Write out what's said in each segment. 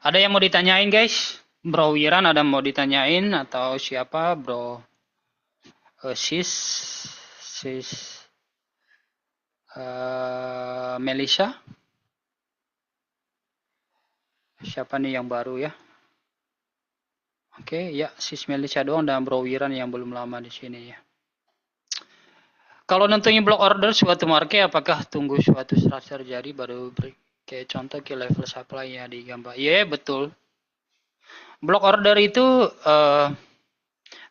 Ada yang mau ditanyain guys? Bro Wiran ada mau ditanyain atau siapa bro? Sis Melisa? Siapa nih yang baru ya? Oke, ya sis Melisa doang dan bro Wiran yang belum lama di sini ya. Kalau nentuin block order suatu market, apakah tunggu suatu structure jadi baru beri, kayak contoh ke level supply ya di gambar. Iya yeah, betul. Block order itu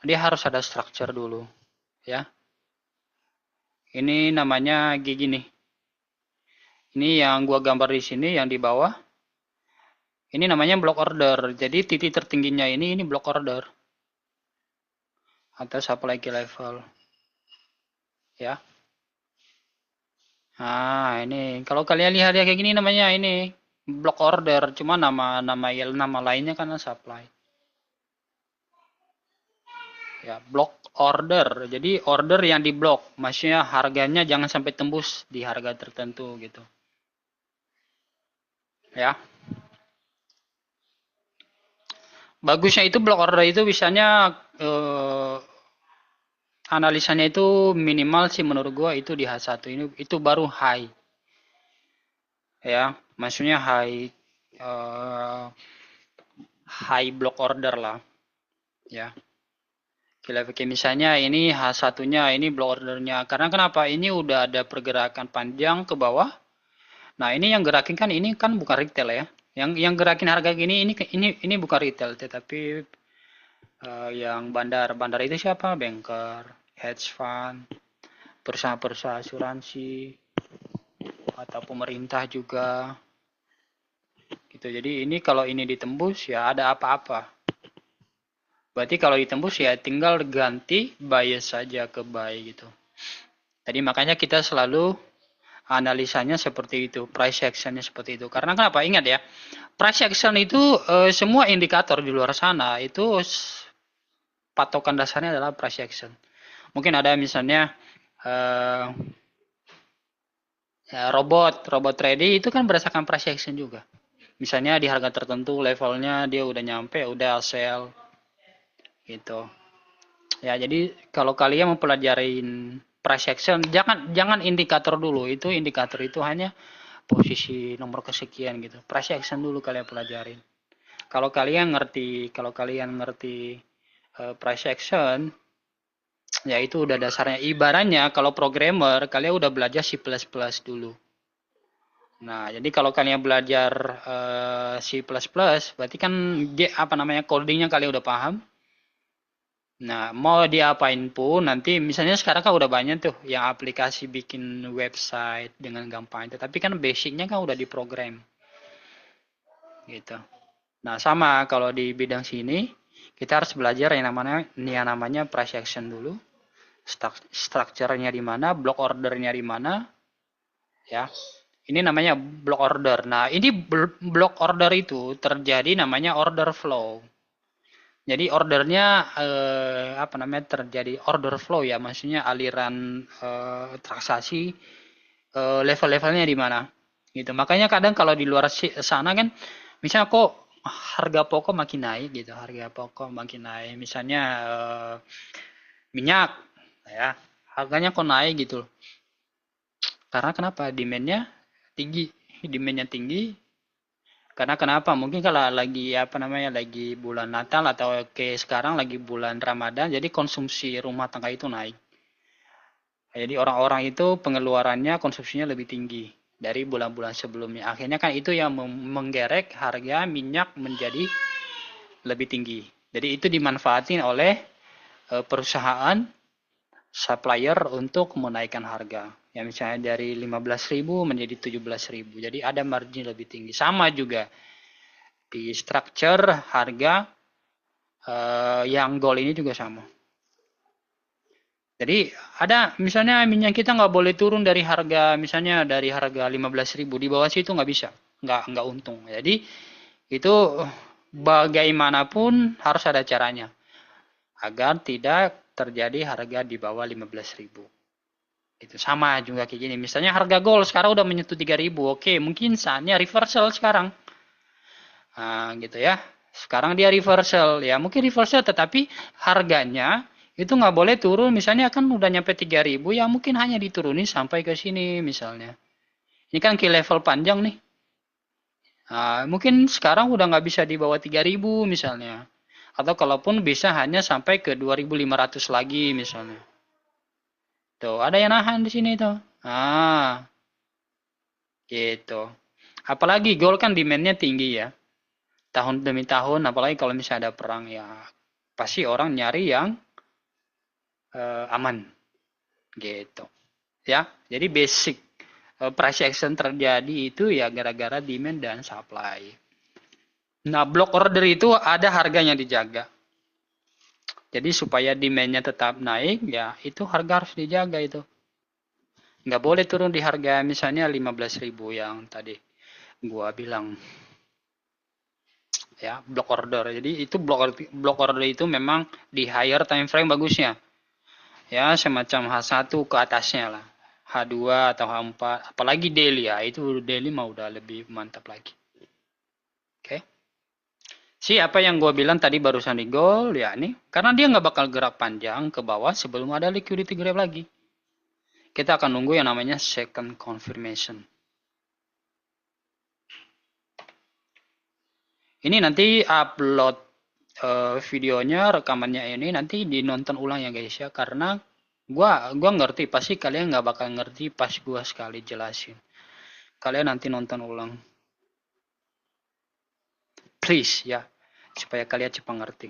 dia harus ada structure dulu ya. Ini namanya gini. Ini yang gua gambar di sini yang di bawah. Ini namanya block order. Jadi titik tertingginya ini block order atau supply key level ya. Nah, ini kalau kalian lihat ya kayak gini namanya ini block order, cuma nama lainnya kan supply. Ya, block order. Jadi order yang diblok, maksudnya harganya jangan sampai tembus di harga tertentu gitu. Ya. Bagusnya itu block order itu bisanya analisanya itu minimal sih menurut gua itu di H1 ini itu baru high. Ya, maksudnya high block order lah, ya. Kayak misalnya ini H1-nya ini block ordernya. Karena kenapa? Ini udah ada pergerakan panjang ke bawah. Nah, ini yang gerakin kan ini kan bukan retail ya. Yang gerakin harga gini ini bukan retail tetapi yang bandar itu siapa? Banker, hedge fund, perusahaan-perusahaan asuransi atau pemerintah juga gitu. Jadi ini kalau ini ditembus ya ada apa-apa. Berarti kalau ditembus ya tinggal ganti bias saja ke buy gitu. Jadi makanya kita selalu analisanya seperti itu, price actionnya seperti itu. Karena kenapa? Ingat ya, price action itu semua indikator di luar sana itu patokan dasarnya adalah price action. Mungkin ada misalnya eh, ya, robot trading itu kan berdasarkan price action juga. Misalnya di harga tertentu levelnya dia udah nyampe, udah sell gitu. Ya, jadi kalau kalian mempelajarin price action, jangan indikator dulu. Itu indikator itu hanya posisi nomor kesekian gitu. Price action dulu kalian pelajarin. Kalau kalian ngerti price action, ya itu udah dasarnya. Ibaratnya kalau programmer, kalian udah belajar C++ dulu. Nah, jadi kalau kalian belajar C++, berarti kan apa namanya codingnya kalian udah paham. Nah, mau diapain pun nanti misalnya sekarang kan udah banyak tuh yang aplikasi bikin website dengan gampang. Tapi kan basicnya kan udah diprogram gitu. Nah, sama kalau di bidang sini kita harus belajar yang namanya price action dulu. Structure-nya di mana, block order-nya di mana, ya. Ini namanya block order. Nah, ini block order itu terjadi namanya order flow. Jadi ordernya apa namanya terjadi order flow ya, maksudnya aliran transaksi level-levelnya di mana. Gitu. Makanya kadang kalau di luar sana kan misalnya kok harga pokok makin naik gitu, harga pokok makin naik. Misalnya minyak ya, harganya kok naik gitu. Karena kenapa? Demand-nya tinggi. Karena kenapa? Mungkin kalau lagi apa namanya lagi bulan Natal atau kayak sekarang lagi bulan Ramadan, jadi konsumsi rumah tangga itu naik. Jadi orang-orang itu pengeluarannya konsumsinya lebih tinggi dari bulan-bulan sebelumnya. Akhirnya kan itu yang menggerek harga minyak menjadi lebih tinggi. Jadi itu dimanfaatin oleh perusahaan supplier untuk menaikkan harga. Ya misalnya dari 15.000 menjadi 17.000. Jadi ada margin lebih tinggi. Sama juga di structure harga yang gold ini juga sama. Jadi ada misalnya minyak kita nggak boleh turun dari harga misalnya dari harga 15.000 di bawah situ nggak bisa, nggak untung. Jadi itu bagaimanapun harus ada caranya agar tidak terjadi harga di bawah 15.000. Itu sama juga kayak gini. Misalnya harga gold sekarang udah menyentuh 3.000. Oke, mungkin saatnya reversal sekarang. Nah, gitu ya. Sekarang dia reversal. Ya, mungkin reversal tetapi harganya itu nggak boleh turun. Misalnya kan udah nyampe 3.000, ya mungkin hanya diturunin sampai ke sini misalnya. Ini kan key level panjang nih. Nah, mungkin sekarang udah nggak bisa di bawah 3.000 misalnya. Atau kalaupun bisa hanya sampai ke 2.500 lagi misalnya. Tuh, ada yang nahan di sini tuh. Ah, gitu. Apalagi gold kan demand-nya tinggi ya. Tahun demi tahun, apalagi kalau misalnya ada perang ya pasti orang nyari yang aman gitu. Ya, jadi basic price action terjadi itu ya gara-gara demand dan supply. Nah, block order itu ada harganya dijaga. Jadi supaya demand-nya tetap naik, ya itu harga harus dijaga itu. Nggak boleh turun di harga misalnya 15.000 yang tadi gua bilang ya block order. Jadi itu block order itu memang di higher time frame bagusnya. Ya semacam H1 ke atasnya lah. H2 atau H4, apalagi daily ya, itu daily mah udah lebih mantap lagi. Oke. Si apa yang gue bilang tadi barusan di gold ya nih, karena dia nggak bakal gerak panjang ke bawah sebelum ada liquidity grab lagi. Kita akan nunggu yang namanya second confirmation. Ini nanti upload videonya, rekamannya ini nanti dinonton ulang ya guys ya, karena gua ngerti pasti kalian nggak bakal ngerti pas gua sekali jelasin. Kalian nanti nonton ulang, please ya, supaya kalian cepat ngerti.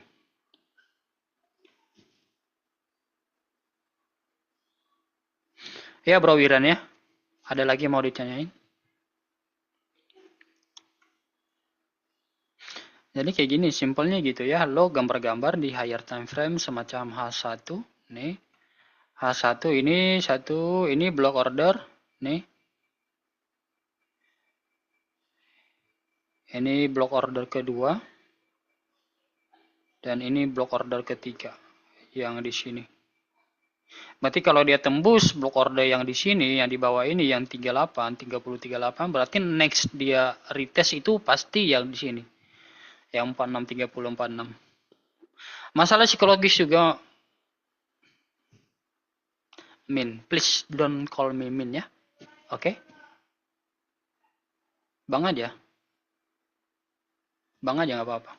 Ya Bro Wiran ya, ada lagi yang mau ditanyain? Jadi kayak gini, simpelnya gitu ya, lo gambar-gambar di higher time frame semacam H1, nih, H1 ini block order, nih, ini block order kedua, dan ini block order ketiga, yang di sini. Berarti kalau dia tembus block order yang di sini, yang di bawah ini, yang 38, 30, 38, berarti next dia retest itu pasti yang di sini. Yang 46, 30, 46. Masalah psikologis juga, Min. Please don't call me Min ya. Oke? Okay? Bang aja. Bang aja nggak apa-apa.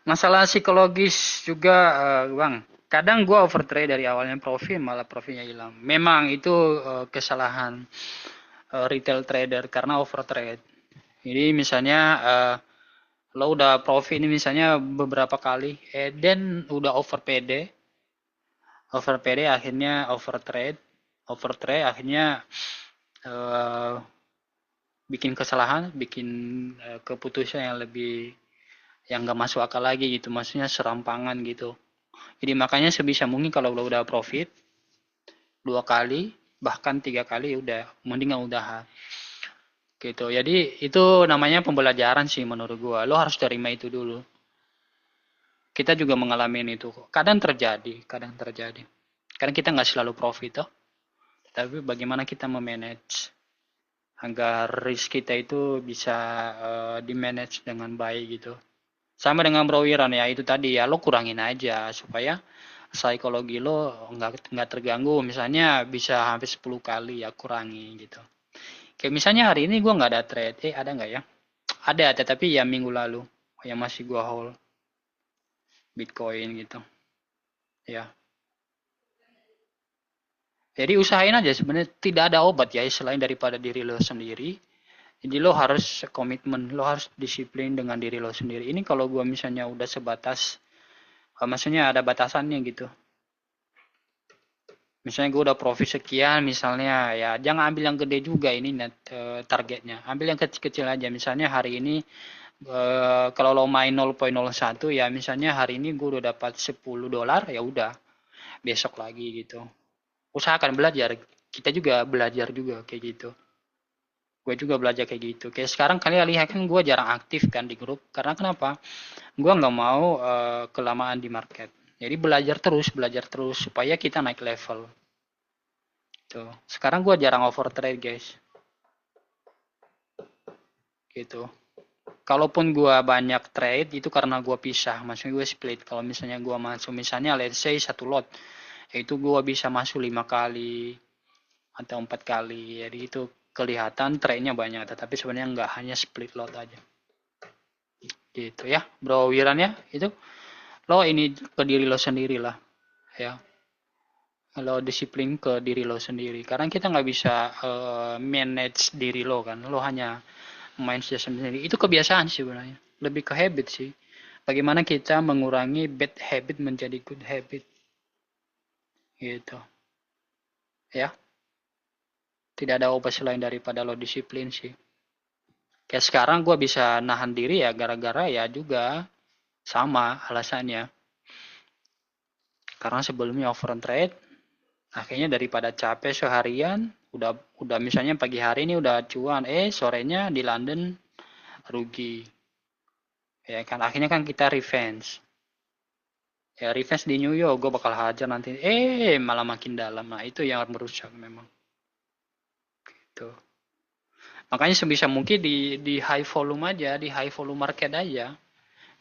Masalah psikologis juga, Bang. Kadang gue overtrade dari awalnya profit, malah profitnya hilang. Memang itu kesalahan retail trader karena overtrade. Jadi misalnya lo udah profit ini misalnya beberapa kali, dan udah over PD akhirnya overtrade akhirnya eh, bikin kesalahan, bikin keputusan yang lebih yang nggak masuk akal lagi gitu, maksudnya serampangan gitu. Jadi makanya sebisa mungkin kalau lo udah profit 2 kali bahkan 3 kali udah mendingan udahan gitu. Jadi itu namanya pembelajaran sih menurut gua. Lo harus terima itu dulu. Kita juga mengalami itu. Kadang terjadi. Karena kita nggak selalu profit toh. Tapi bagaimana kita memanage agar risk kita itu bisa di-manage dengan baik gitu. Sama dengan Bro Wiran ya, itu tadi ya lo kurangin aja supaya psikologi lo nggak terganggu. Misalnya bisa hampir 10 kali ya kurangi gitu. Kayak misalnya hari ini gue nggak ada trade, ada nggak ya? Ada, tetapi ya minggu lalu yang masih gue hold Bitcoin gitu. Ya. Jadi usahain aja sebenarnya tidak ada obat ya selain daripada diri lo sendiri. Jadi lo harus komitmen, lo harus disiplin dengan diri lo sendiri. Ini kalau gue misalnya udah sebatas, maksudnya ada batasannya gitu. Misalnya gue udah profit sekian, misalnya ya jangan ambil yang gede juga ini net targetnya. Ambil yang kecil-kecil aja. Misalnya hari ini kalau lo main 0,01 ya misalnya hari ini gue udah dapat $10 ya udah besok lagi gitu. Usahakan belajar. Kita juga belajar juga kayak gitu. Gue juga belajar kayak gitu. Kayak sekarang kalian lihat kan gue jarang aktif kan di grup. Karena kenapa? Gue nggak mau kelamaan di market. Jadi belajar terus supaya kita naik level. Tuh. Sekarang gue jarang overtrade guys. Gitu. Kalaupun gua banyak trade itu karena gua pisah, maksudnya gue split. Kalau misalnya gua masuk misalnya let's say satu lot, itu gua bisa masuk 5 kali atau 4 kali. Jadi itu kelihatan trade-nya banyak, tetapi sebenarnya nggak, hanya split lot aja. Gitu ya, Bro Wiran ya. Itu lo ini ke diri lo sendiri lah ya. Lo disiplin ke diri lo sendiri. Karena kita nggak bisa manage diri lo kan. Lo hanya main sendiri. Itu kebiasaan sih sebenarnya. Lebih ke habit sih. Bagaimana kita mengurangi bad habit menjadi good habit. Gitu. Ya. Tidak ada obat selain daripada lo disiplin sih. Kayak sekarang gue bisa nahan diri ya gara-gara ya juga sama alasannya. Karena sebelumnya over trade, akhirnya daripada capek seharian, udah misalnya pagi hari ini udah cuan, sorenya di London rugi. Ya kan akhirnya kan kita revenge. Ya revenge di New York, gue bakal hajar nanti. Malah makin dalam. Nah itu yang merusak memang. Gitu. Makanya sebisa mungkin di high volume aja, di high volume market aja.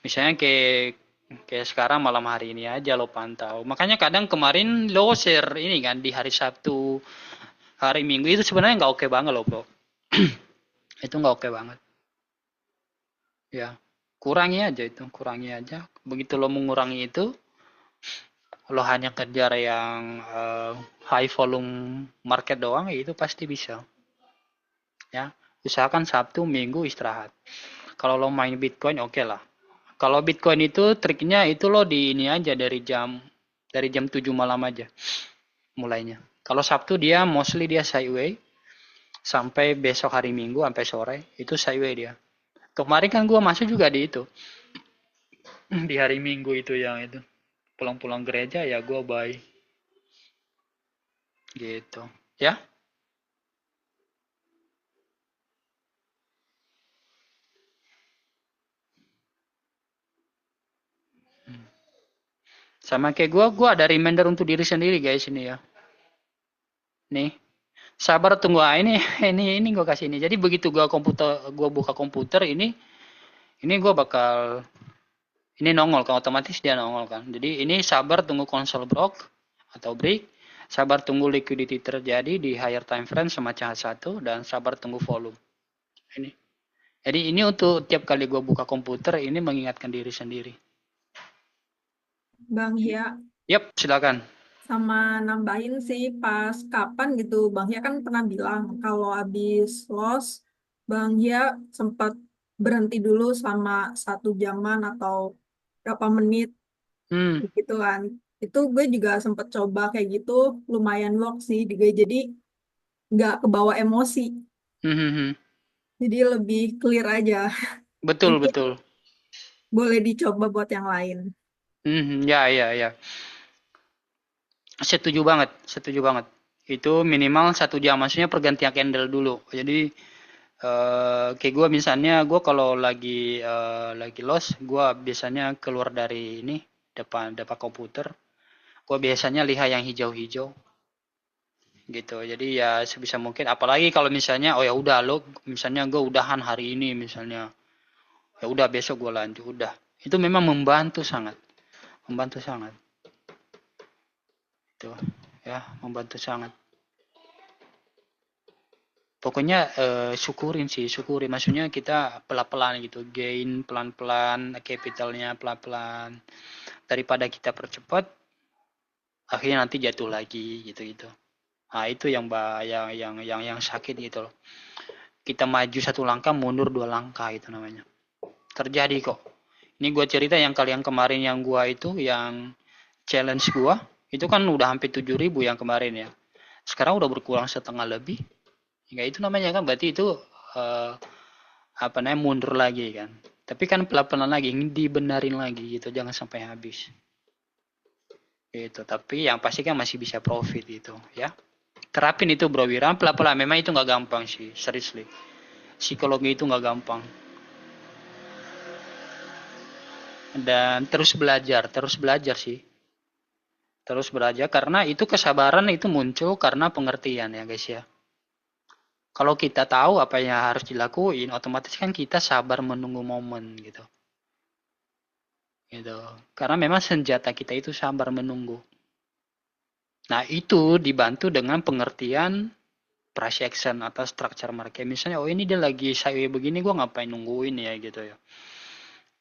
Misalnya kayak sekarang malam hari ini aja lo pantau. Makanya kadang kemarin lo share ini kan di hari Sabtu, hari Minggu itu sebenarnya nggak oke banget loh bro. Itu nggak oke banget. Ya, kurangi aja itu, kurangi aja. Begitu lo mengurangi itu, lo hanya kejar yang high volume market doang, ya itu pasti bisa. Ya, usahakan Sabtu, Minggu istirahat. Kalau lo main Bitcoin oke lah. Kalau Bitcoin itu triknya itu lo di ini aja dari jam 7 malam aja mulainya. Kalau Sabtu dia mostly dia sideway sampai besok hari Minggu sampai sore itu sideway dia. Kemarin kan gue masuk juga di itu di hari Minggu itu yang itu pulang-pulang gereja ya gue buy gitu ya. Sama kayak gue ada reminder untuk diri sendiri guys ini ya. Nih sabar tunggu ini ini gue kasih ini. Jadi begitu gue buka komputer ini gue bakal ini nongol kan otomatis dia nongol kan. Jadi ini sabar tunggu konsol break, sabar tunggu liquidity terjadi di higher time frame semacam H1 dan sabar tunggu volume. Ini. Jadi ini untuk tiap kali gue buka komputer ini mengingatkan diri sendiri. Bang Hia, Yap, silakan. sama nambahin sih pas kapan gitu Bang Hia kan pernah bilang kalau habis loss Bang Hia sempat berhenti dulu sama 1 jaman atau berapa menit Hmm. gitu kan. Itu gue juga sempat coba kayak gitu, lumayan work sih. Gue jadi nggak kebawa emosi, Hmm, hmm, hmm. jadi lebih clear aja. Betul, Mungkin betul. boleh dicoba buat yang lain. Hmm, ya, ya, ya. Setuju banget, setuju banget. Itu minimal 1 jam, maksudnya pergantian candle dulu. Jadi kayak gue misalnya, gue kalau lagi loss, gue biasanya keluar dari ini depan depan komputer. Gue biasanya lihat yang hijau-hijau gitu. Jadi ya sebisa mungkin. Apalagi kalau misalnya, oh ya udah lo, misalnya gue udahan hari ini misalnya, ya udah besok gue lanjut udah. Itu memang membantu sangat. Itu ya membantu sangat. Pokoknya syukurin sih, syukurin. Maksudnya kita pelan-pelan gitu, gain pelan-pelan, capitalnya pelan-pelan. Daripada kita percepat, akhirnya nanti jatuh lagi gitu-gitu. Nah itu yang sakit gitu loh. Kita maju 1 langkah, mundur 2 langkah itu namanya. Terjadi kok. Ini gue cerita yang kalian kemarin yang gue itu, yang challenge gue, itu kan udah hampir 7.000 yang kemarin ya. Sekarang udah berkurang setengah lebih. Ya itu namanya kan berarti itu eh, apa namanya mundur lagi kan. Tapi kan pelan-pelan lagi, dibenarin lagi gitu, jangan sampai habis. Gitu. Tapi yang pasti kan masih bisa profit itu ya. Terapin itu Bro Wira, pelan-pelan. Memang itu nggak gampang sih, seriously. Psikologi itu nggak gampang. Dan terus belajar sih. Terus belajar karena itu kesabaran itu muncul karena pengertian ya guys ya. Kalau kita tahu apa yang harus dilakuin, otomatis kan kita sabar menunggu momen gitu. Gitu. Karena memang senjata kita itu sabar menunggu. Nah, itu dibantu dengan pengertian price action atau structure market. Misalnya, oh ini dia lagi sideways begini, gue ngapain nungguin ya gitu ya.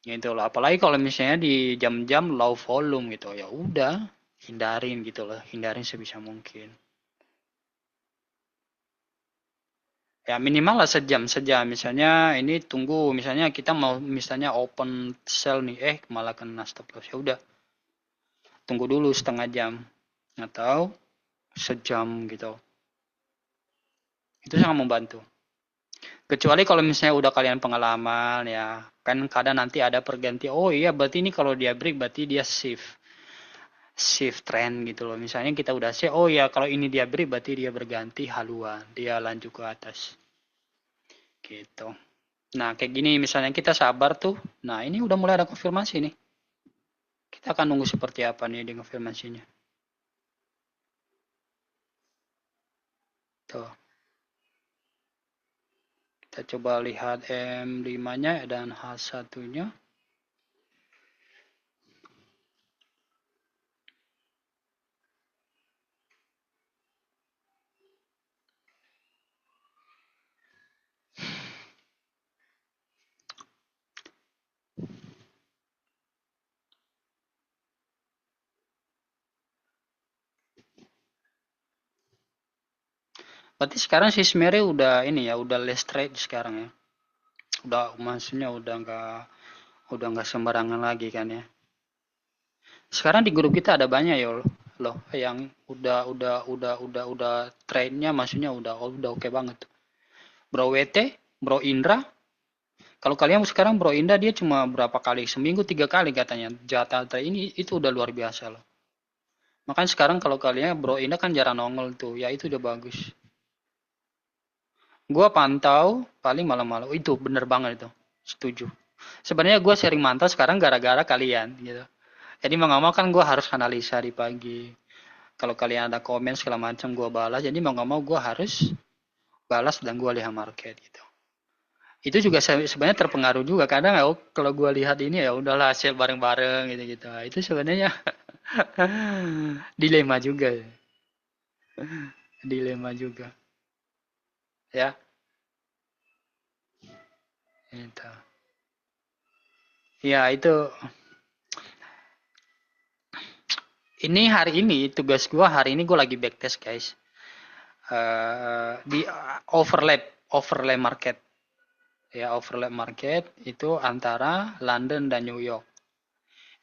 Gitu loh. Apalagi kalau misalnya di jam-jam low volume gitu, ya udah hindarin gitu loh, hindarin sebisa mungkin. Ya minimal lah sejam misalnya ini tunggu misalnya kita mau misalnya open sell nih malah kena stop loss ya udah tunggu dulu setengah jam atau sejam gitu itu sangat membantu kecuali kalau misalnya udah kalian pengalaman ya kan kadang nanti ada pergantian oh iya berarti ini kalau dia break berarti dia shift trend gitu loh misalnya kita udah say oh ya kalau ini dia break berarti dia berganti haluan dia lanjut ke atas gitu. Nah, kayak gini misalnya kita sabar tuh. Nah, ini udah mulai ada konfirmasi nih. Kita akan nunggu seperti apa nih di konfirmasinya. Tuh. Kita coba lihat M5-nya dan H1-nya. Berarti sekarang si Smere udah ini ya, udah less trade sekarang ya. Udah maksudnya udah nggak sembarangan lagi kan ya. Sekarang di grup kita ada banyak ya loh yang udah trade-nya maksudnya udah oke banget. Bro WT, Bro Indra, kalau kalian sekarang Bro Indah dia cuma berapa kali? Seminggu 3 kali katanya. Jatah ini itu udah luar biasa loh. Makanya sekarang kalau kalian Bro Indah kan jarang nongol tuh. Ya itu udah bagus. Gua pantau paling malam-malam. Oh, itu bener banget itu. Setuju. Sebenarnya gue sering mantau sekarang gara-gara kalian gitu. Jadi mau nggak mau kan gue harus analisa di pagi. Kalau kalian ada komen segala macam gue balas. Jadi mau nggak mau gue harus balas dan gue lihat market gitu. Itu juga sebenarnya terpengaruh juga kadang ya kalau gue lihat ini ya udahlah share bareng-bareng gitu-gitu. Itu sebenarnya dilema juga ya. Dilema juga ya itu ya itu ini hari ini tugas gue hari ini gue lagi backtest guys di overlap market ya overlap market itu antara London dan New York.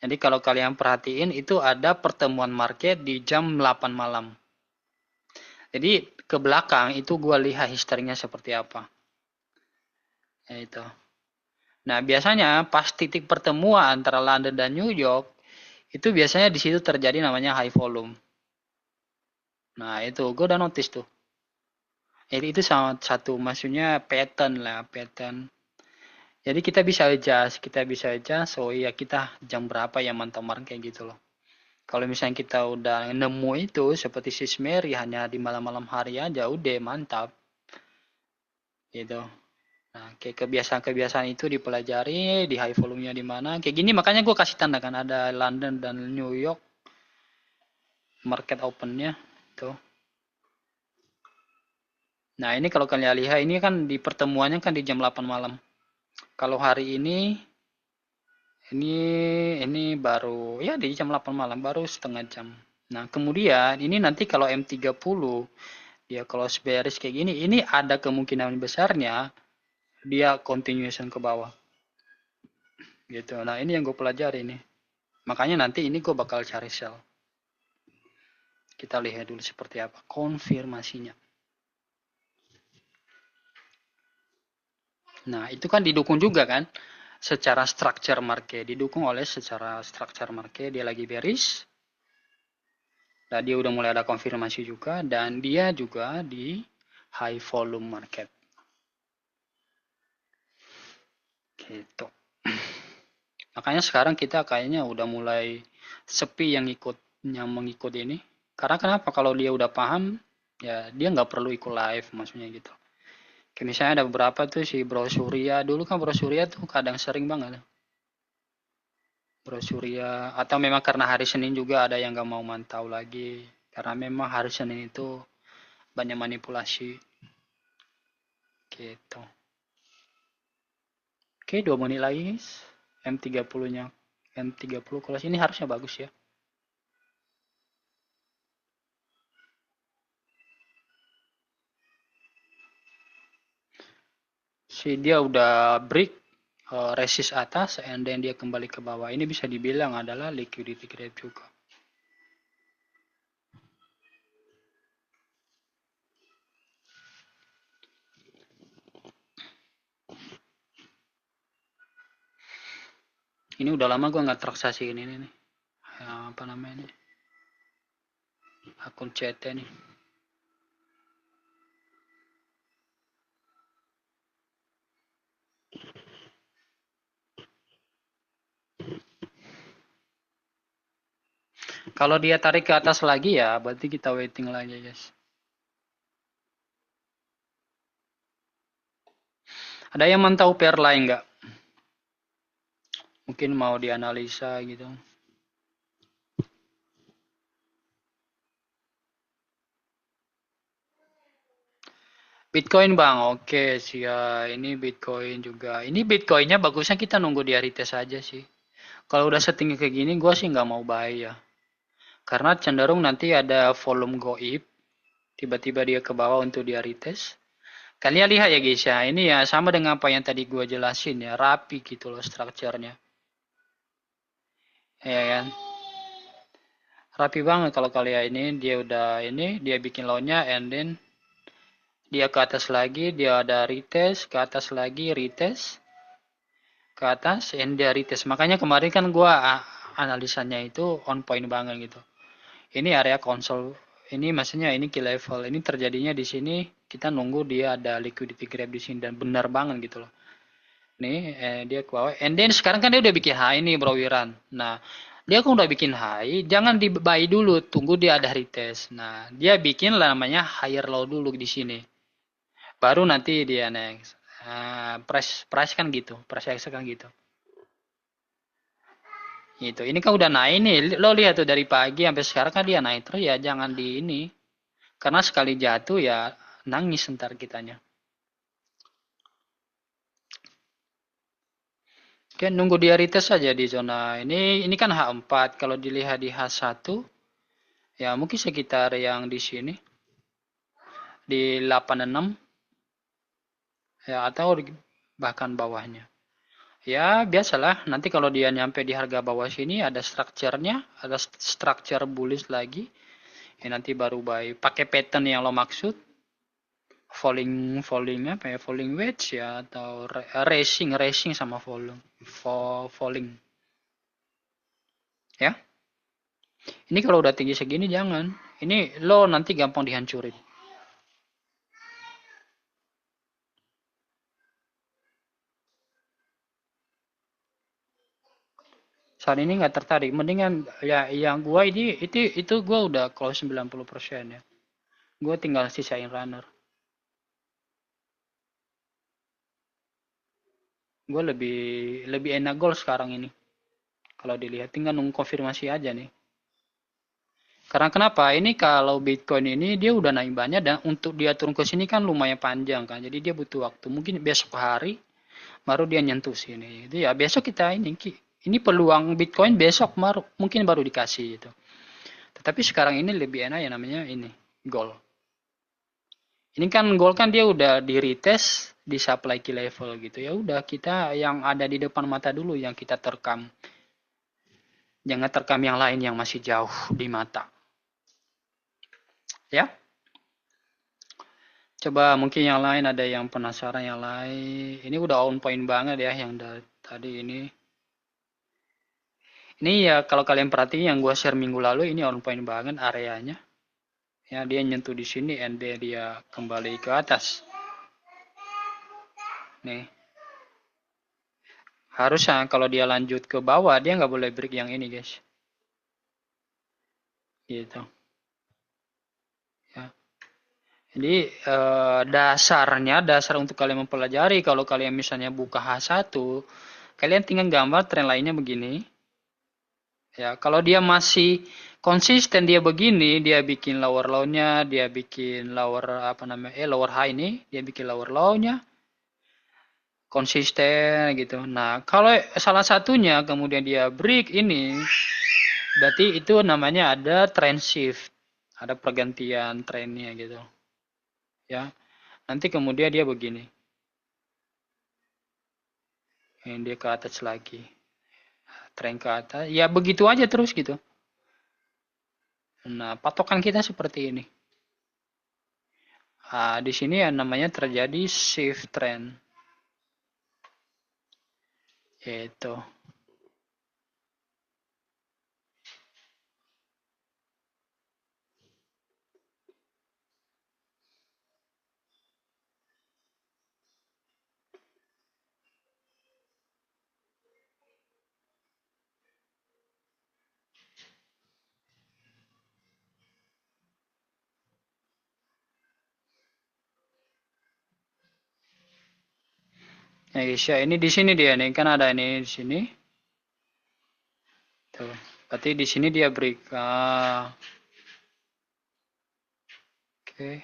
Jadi kalau kalian perhatiin itu ada pertemuan market di jam 8 malam. Jadi ke belakang itu gue lihat historinya seperti apa. Ya itu. Nah, biasanya pas titik pertemuan antara London dan New York, itu biasanya di situ terjadi namanya high volume. Nah, itu gue udah notice tuh. Jadi itu sama satu maksudnya pattern lah, pattern. Jadi kita bisa adjust, oh iya kita jam berapa ya mantau market kayak gitu loh. Kalau misalnya kita udah nemu itu seperti si Mary hanya di malam-malam hari aja udah mantap gitu. Nah, kayak kebiasaan-kebiasaan itu dipelajari di high volume-nya di mana. Kayak gini makanya gue kasih tanda kan ada London dan New York market open-nya tuh. Nah, ini kalau kalian lihat ini kan di pertemuannya kan di jam 8 malam. Kalau hari ini baru ya di jam 8 malam baru setengah jam. Nah, kemudian ini nanti kalau M30 dia kalau bearish kayak gini, ini ada kemungkinan besarnya dia continuation ke bawah. Gitu. Nah, ini yang gue pelajari nih. Makanya nanti ini gue bakal cari sell. Kita lihat dulu seperti apa konfirmasinya. Nah, itu kan didukung juga kan secara structure market, didukung oleh secara structure market dia lagi bearish. Dan dia udah mulai ada konfirmasi juga dan dia juga di high volume market. Gitu. Makanya sekarang kita kayaknya udah mulai sepi yang mengikut ini. Karena kenapa? Kalau dia udah paham, ya dia nggak perlu ikut live maksudnya gitu. Kayak misalnya ada beberapa tuh si Bro Surya. Dulu kan Bro Surya tuh kadang sering banget. Bro Surya. Atau memang karena hari Senin juga ada yang gak mau mantau lagi. Karena memang hari Senin itu banyak manipulasi. Gitu. Oke, 2 menit lagi guys. M30-nya. M30 kalau sini harusnya bagus ya. Si dia udah break resist atas and then dia kembali ke bawah. Ini bisa dibilang adalah liquidity grab juga. Ini udah lama gue nggak transaksi ini nih. Apa namanya nih? Akun CT nih. Kalau dia tarik ke atas lagi ya, berarti kita waiting lagi guys. Ada yang mantau pair lain nggak? Mungkin mau dianalisa gitu. Bitcoin bang, oke sih ya. Ini Bitcoin juga. Ini Bitcoinnya bagusnya kita nunggu dia retest aja sih. Kalau udah setinggi kayak gini, gue sih nggak mau buy ya. Karena cenderung nanti ada volume goib. Tiba-tiba dia ke bawah untuk dia retest. Kalian lihat ya guys ya. Ini ya sama dengan apa yang tadi gue jelasin ya. Rapi gitu loh strukturnya. Ya kan? Rapi banget kalau kalian ini. Dia udah ini. Dia bikin low-nya and then dia ke atas lagi. Dia ada retest. Ke atas lagi retest. Ke atas and dia retest. Makanya kemarin kan gue analisanya itu on point banget gitu. Ini area konsol. Ini maksudnya ini key level. Ini terjadinya di sini. Kita nunggu dia ada liquidity grab di sini dan benar banget gitu loh. Nih, dia ke bawah. And then sekarang kan dia udah bikin high nih Bro Wiran. Nah, dia kan udah bikin high, jangan di buy dulu, tunggu dia ada retest. Nah, dia bikin lah namanya higher low dulu di sini. Baru nanti dia next. Price kan gitu, price action kan gitu. Gitu. Ini kan udah naik nih. Lo lihat tuh dari pagi sampai sekarang kan dia naik terus ya, jangan di ini. Karena sekali jatuh ya nangis ntar kitanya. Oke, nunggu dia retest saja di zona ini kan H4. Kalau dilihat di H1 ya mungkin sekitar yang di sini di 86 ya atau bahkan bawahnya. Ya biasalah nanti kalau dia nyampe di harga bawah sini ada strukturnya, ada structure bullish lagi. Ya nanti baru buy pakai pattern yang lo maksud. Falling apa ya? Falling wedge ya atau racing sama falling. Ya. Ini kalau udah tinggi segini jangan. Ini lo nanti gampang dihancurin. Saat ini nggak tertarik. Mendingan ya yang gua ini itu gua udah close 90% ya. Gua tinggal sisain runner. Gua lebih enak goal sekarang ini. Kalau dilihat tinggal nunggu konfirmasi aja nih. Karena kenapa? Ini kalau Bitcoin ini dia udah naik banyak dan untuk dia turun ke sini kan lumayan panjang kan. Jadi dia butuh waktu. Mungkin besok hari baru dia nyentuh sini. Jadi ya besok kita ini peluang Bitcoin besok mungkin baru dikasih itu. Tetapi sekarang ini lebih enak ya namanya ini gold. Ini kan gold kan dia udah di retest di supply key level gitu. Ya udah kita yang ada di depan mata dulu yang kita terkam. Jangan terkam yang lain yang masih jauh di mata. Ya. Coba mungkin yang lain ada yang penasaran yang lain. Ini udah on point banget ya yang tadi ini. Ini ya kalau kalian perhatiin yang gue share minggu lalu ini on point banget areanya. Ya dia nyentuh di sini and dia kembali ke atas. Nih. Harusnya kalau dia lanjut ke bawah dia nggak boleh break yang ini guys. Gitu. Ya. Jadi dasar untuk kalian mempelajari kalau kalian misalnya buka H1, kalian tinggal gambar tren lainnya begini. Ya, kalau dia masih konsisten dia begini, dia bikin lower low-nya, dia bikin lower apa namanya? Lower high ini, dia bikin lower low-nya konsisten gitu. Nah, kalau salah satunya kemudian dia break ini, berarti itu namanya ada trend shift, ada pergantian trennya gitu. Ya, nanti kemudian dia begini, yang dia ke atas lagi, tren ke atas, ya begitu aja terus gitu. Nah, patokan kita seperti ini. Nah, di sini ya namanya terjadi shift trend. Itu. Ya guys, ya ini di sini dia nih, kan ada ini di sini. Tuh. Berarti di sini dia break. Oke.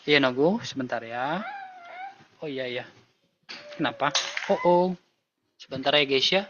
Iya, nunggu sebentar ya. Oh iya iya. Kenapa? Oh oh. Sebentar ya guys ya.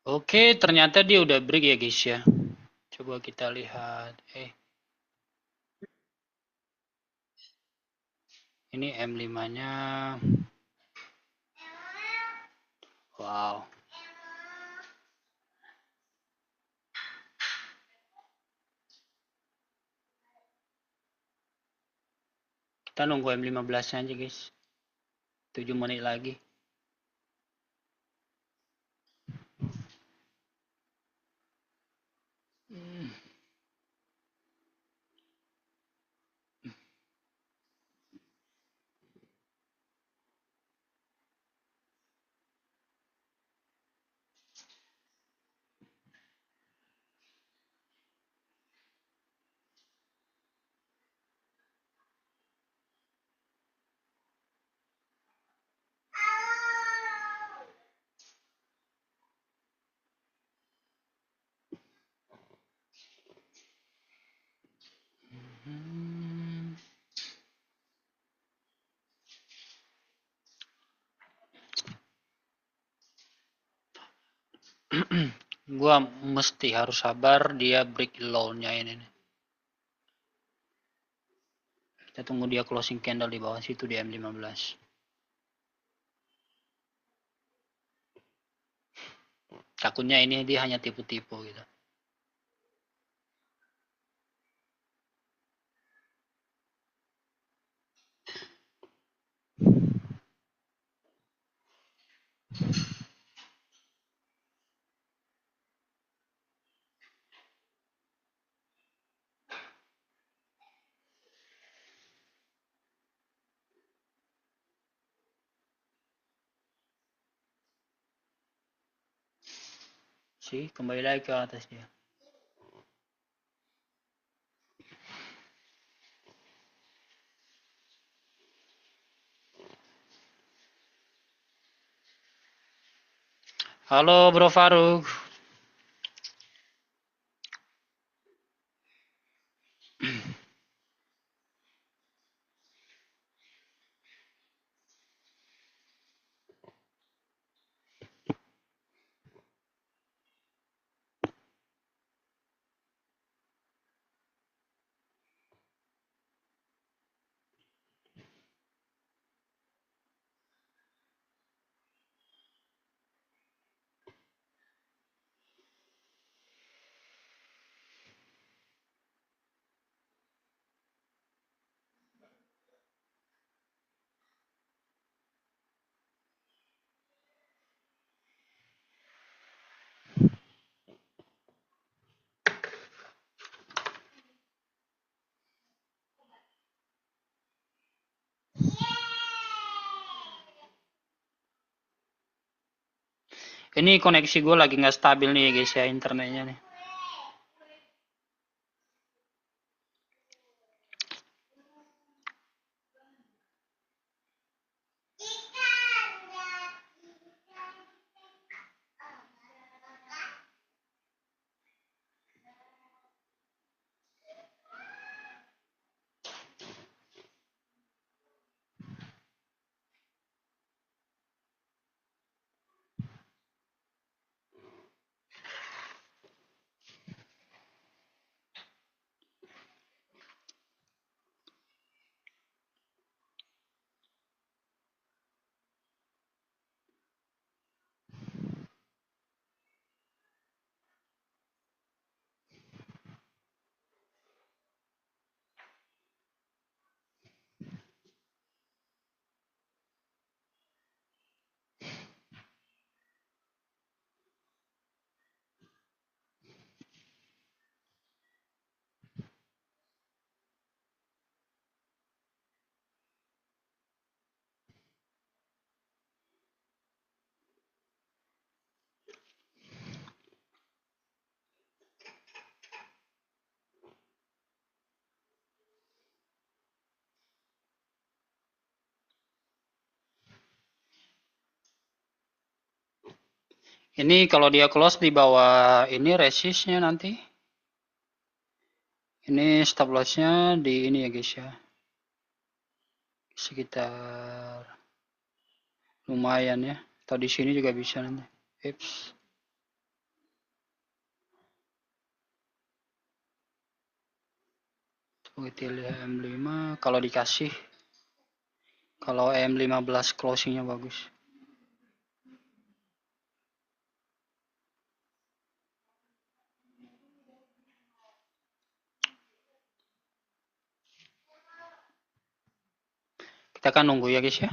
Oke, ternyata dia udah break ya guys ya. Coba kita lihat. Ini M5-nya. Wow. Kita nunggu M15-nya aja guys. 7 menit lagi. Gua mesti harus sabar dia break low-nya ini nih. Kita tunggu dia closing candle di bawah situ di M15. Takutnya ini dia hanya tipu-tipu gitu. Sih, kembali lagi ke atas dia. Halo Bro Faruk. Ini koneksi gue lagi nggak stabil nih guys ya, internetnya nih. Ini kalau dia close di bawah ini resistnya nanti. Ini stop lossnya di ini ya guys ya. Sekitar lumayan ya. Atau di sini juga bisa nanti. Ips. Begitu M5 kalau dikasih, kalau M15 closingnya bagus. Kita akan nunggu ya guys ya.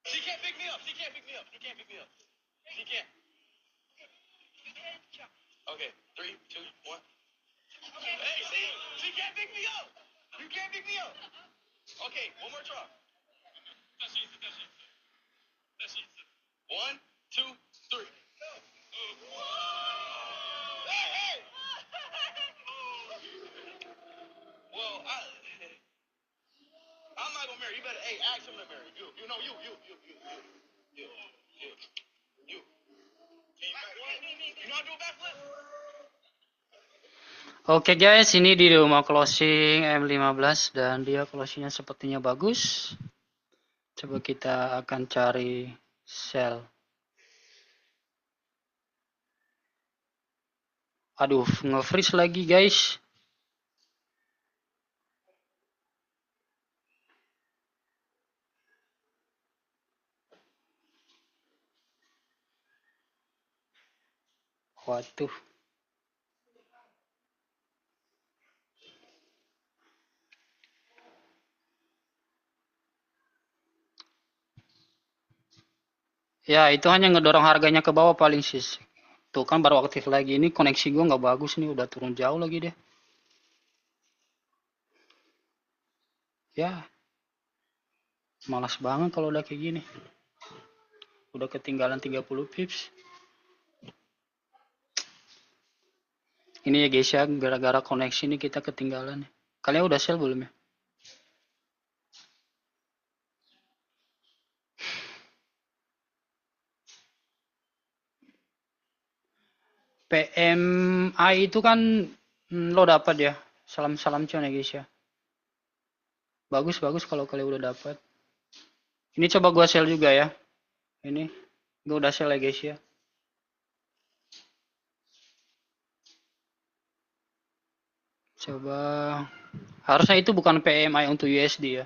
She can't pick me up. She can't pick me up. She can't pick me up. She can't. Okay, 3, 2, 1. Hey, see? She can't pick me up. You can't pick me up. Okay, one more try. 1, 2, 3. Hey, hey! Well, I'm not gonna marry. You better, hey, ask him to marry. You. You know, you. You know how to do a backflip? Oke guys, ini di rumah closing M15 dan dia closingnya sepertinya bagus. Coba kita akan cari sel. Aduh, nge-freeze lagi guys. Waduh. Ya, itu hanya ngedorong harganya ke bawah paling sih. Tuh kan baru aktif lagi. Ini koneksi gue nggak bagus nih, udah turun jauh lagi deh. Ya, malas banget kalau udah kayak gini. Udah ketinggalan 30 pips. Ini ya guys ya, gara-gara koneksi ini kita ketinggalan. Kalian udah sell belum ya? PMI itu kan lo dapat ya. Salam-salam cuan ya guys ya. Bagus-bagus kalau kalian udah dapat. Ini coba gua sell juga ya. Ini gua udah sell ya guys ya. Coba harusnya itu bukan PMI untuk USD ya.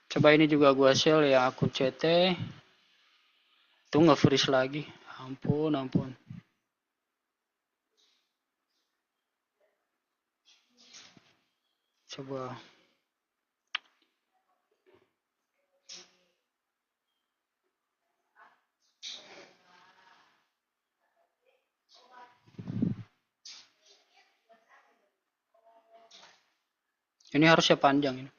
Coba ini juga gua sell ya akun CT. Tuh nge-freeze lagi. Ampun, ampun. Coba. Ini harusnya panjang ini.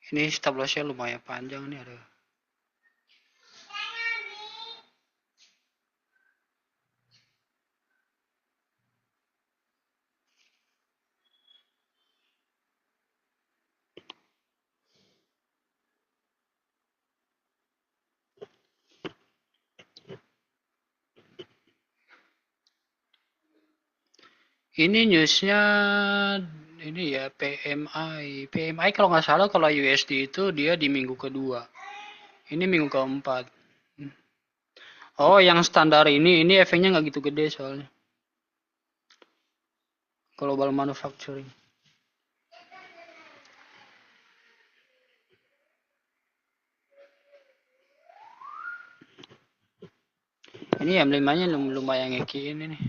Ini stop lossnya lumayan panjang nih ada. Ini newsnya ini ya PMI. PMI kalau nggak salah kalau USD itu dia di minggu kedua. Ini minggu keempat. Oh, yang standar ini efeknya nggak gitu gede soalnya. Global manufacturing. Ini M5-nya lumayan ngekiin ini.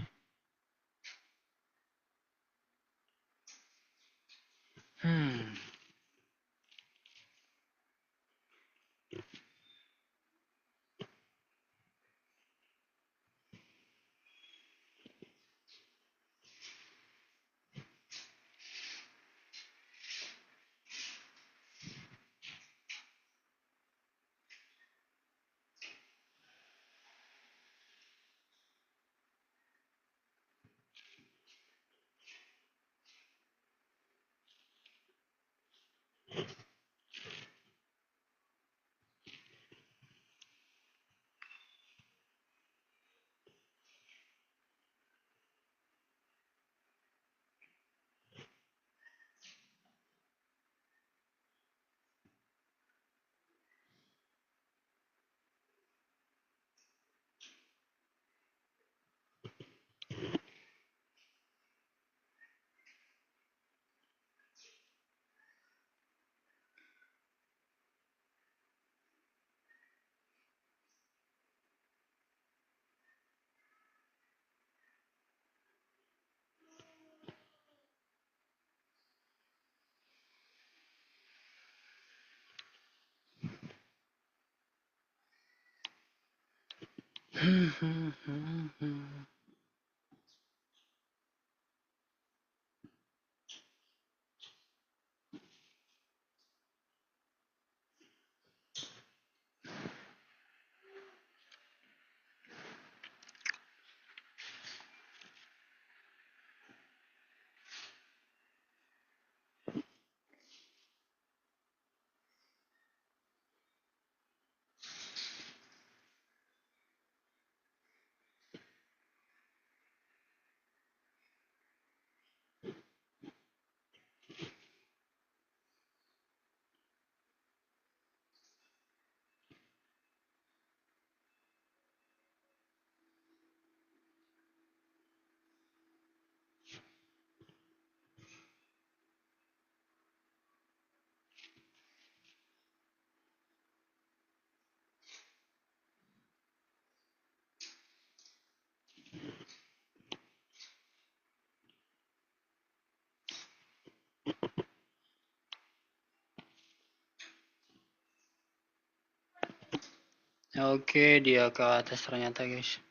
Oke, dia ke atas ternyata, guys.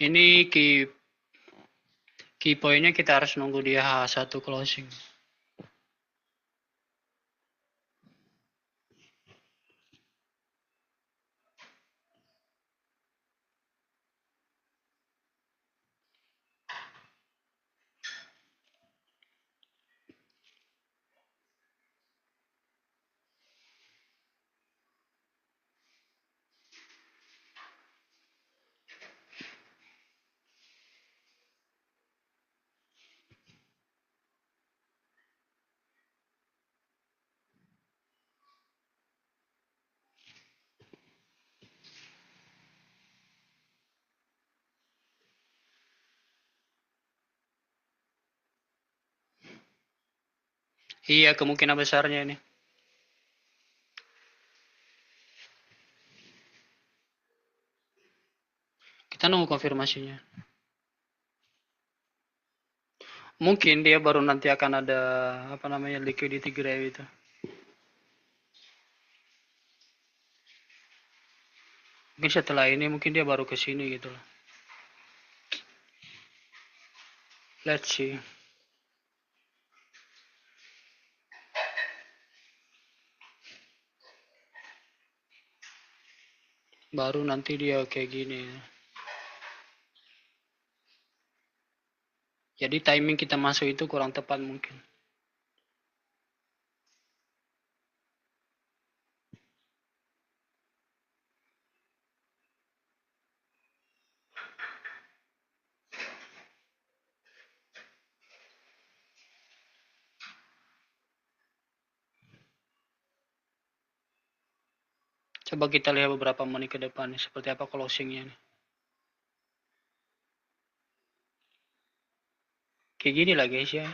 Ini key point-nya kita harus nunggu dia H1 closing. Iya, kemungkinan besarnya ini. Kita nunggu konfirmasinya. Mungkin dia baru nanti akan ada liquidity grave itu. Mungkin setelah ini mungkin dia baru ke sini gitu loh. Let's see. Baru nanti dia kayak gini. Jadi timing kita masuk itu kurang tepat mungkin. Coba kita lihat beberapa menit ke depan nih, seperti apa closingnya nih. Kayak gini lah guys ya.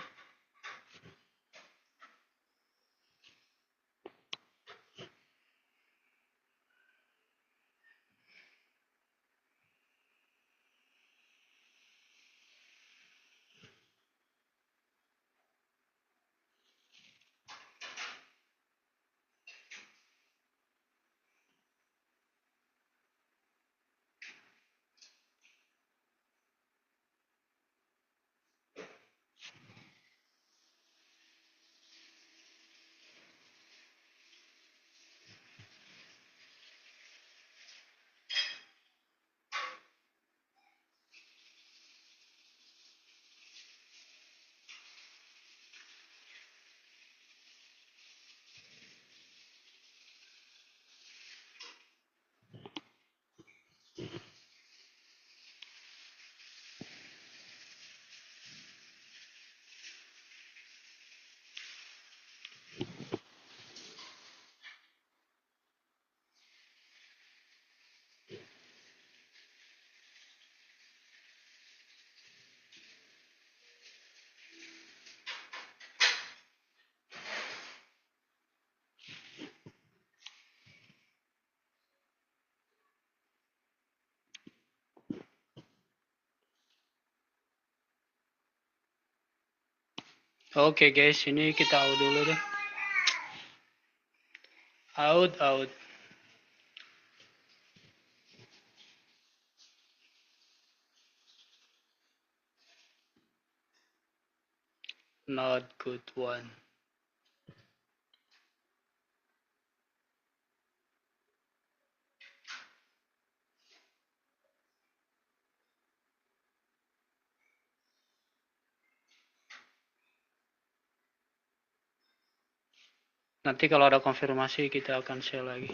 Oke guys, ini kita out dulu deh. Out. Not good one. Nanti kalau ada konfirmasi kita akan share lagi.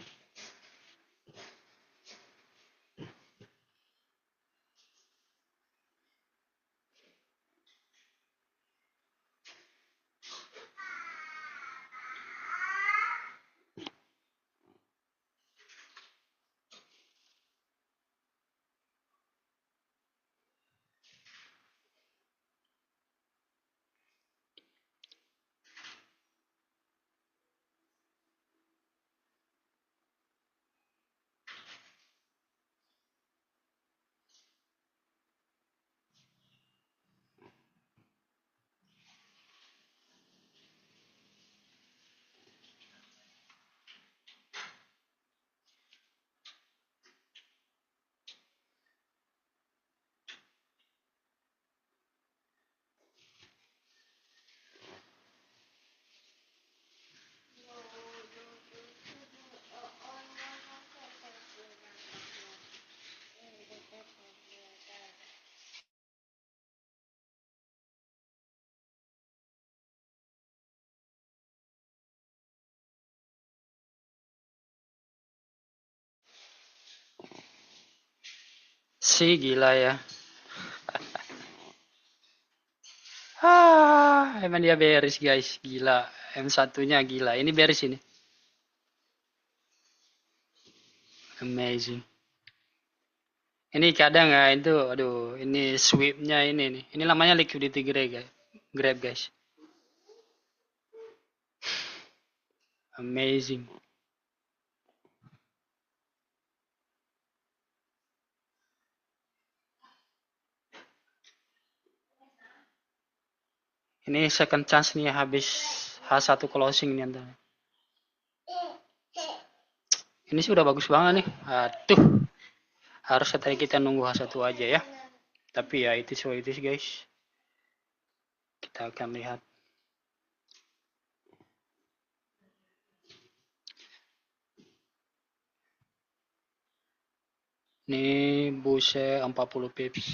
Gila ya. Emang dia beres guys, gila. M1-nya gila. Ini beres ini. Amazing. Ini kadang ya itu, aduh, ini sweep-nya ini nih. Ini namanya liquidity grab guys. Amazing. Ini second chance nih habis H1 closing nih antara. Ini sih udah bagus banget nih. Aduh. Harusnya tadi kita nunggu H1 aja ya. Tapi ya itu so itu guys. Kita akan lihat. Ini buse 40 pips.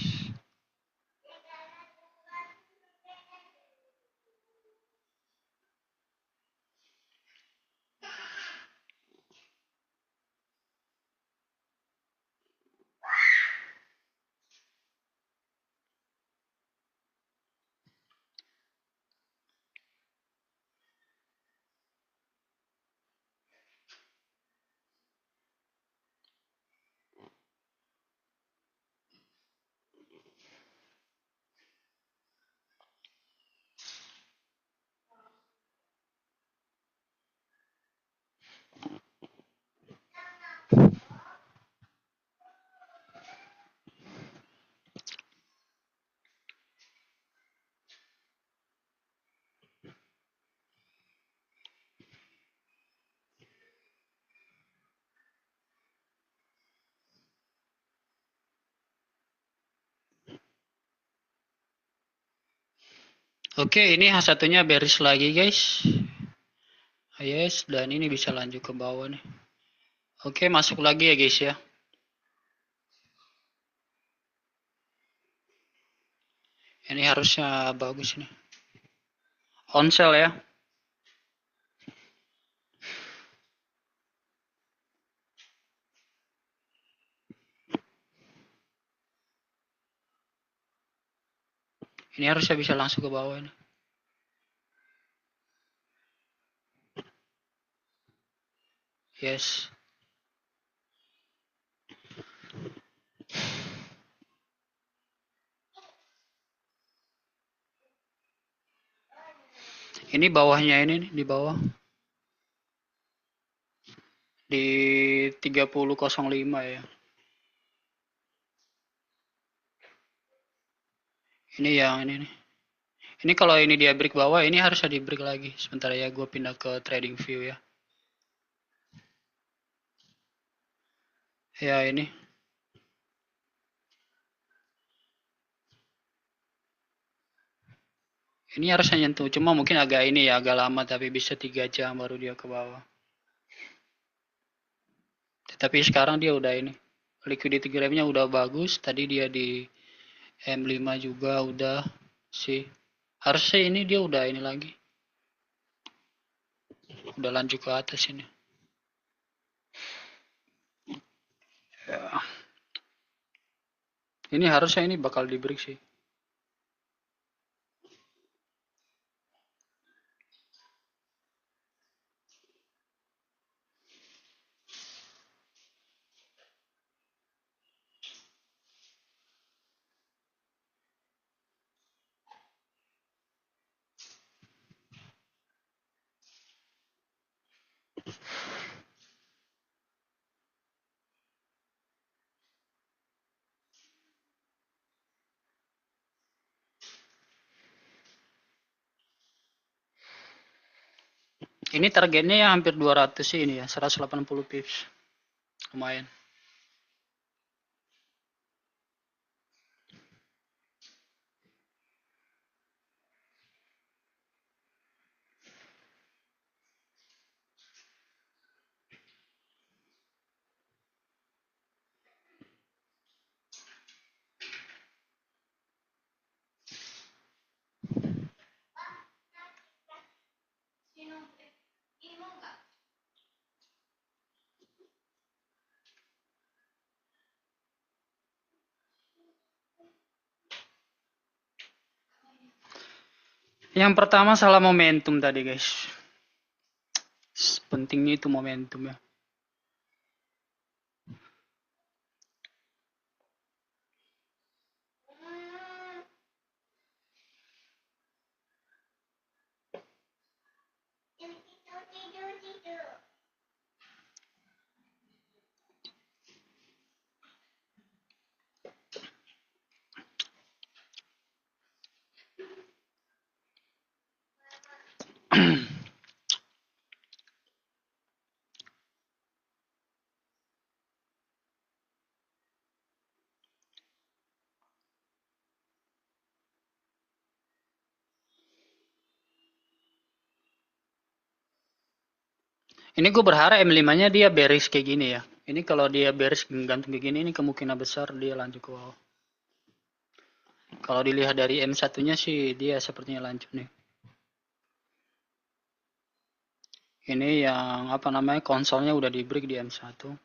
Oke, ini H1-nya bearish lagi guys. Yes, dan ini bisa lanjut ke bawah nih. Oke, masuk lagi ya guys ya. Ini harusnya bagus nih. On sell ya. Ini harusnya bisa langsung ke bawah nih. Yes. Ini bawahnya ini nih, di bawah. Di 30.05 ya. Ini yang ini nih. Ini kalau ini dia break bawah, ini harusnya di break lagi. Sebentar ya, gue pindah ke trading view ya. Ya ini. Ini harusnya nyentuh, cuma mungkin agak ini ya, agak lama, tapi bisa 3 jam baru dia ke bawah. Tapi sekarang dia udah ini. Liquidity graph-nya udah bagus, tadi dia di M5 juga udah sih. Harusnya ini dia udah ini lagi. Udah lanjut ke atas ini. Ya. Ini harusnya ini bakal di break sih. Ini targetnya ya hampir 200 sih ini ya, 180 pips. Lumayan. Yang pertama salah momentum tadi guys. Pentingnya itu momentum ya. Ini gue berharap M5-nya dia bearish kayak gini ya. Ini kalau dia bearish gantung kayak gini, ini kemungkinan besar dia lanjut ke bawah. Kalau dilihat dari M1-nya sih dia sepertinya lanjut nih. Ini yang apa namanya, konsolnya udah di break di M1.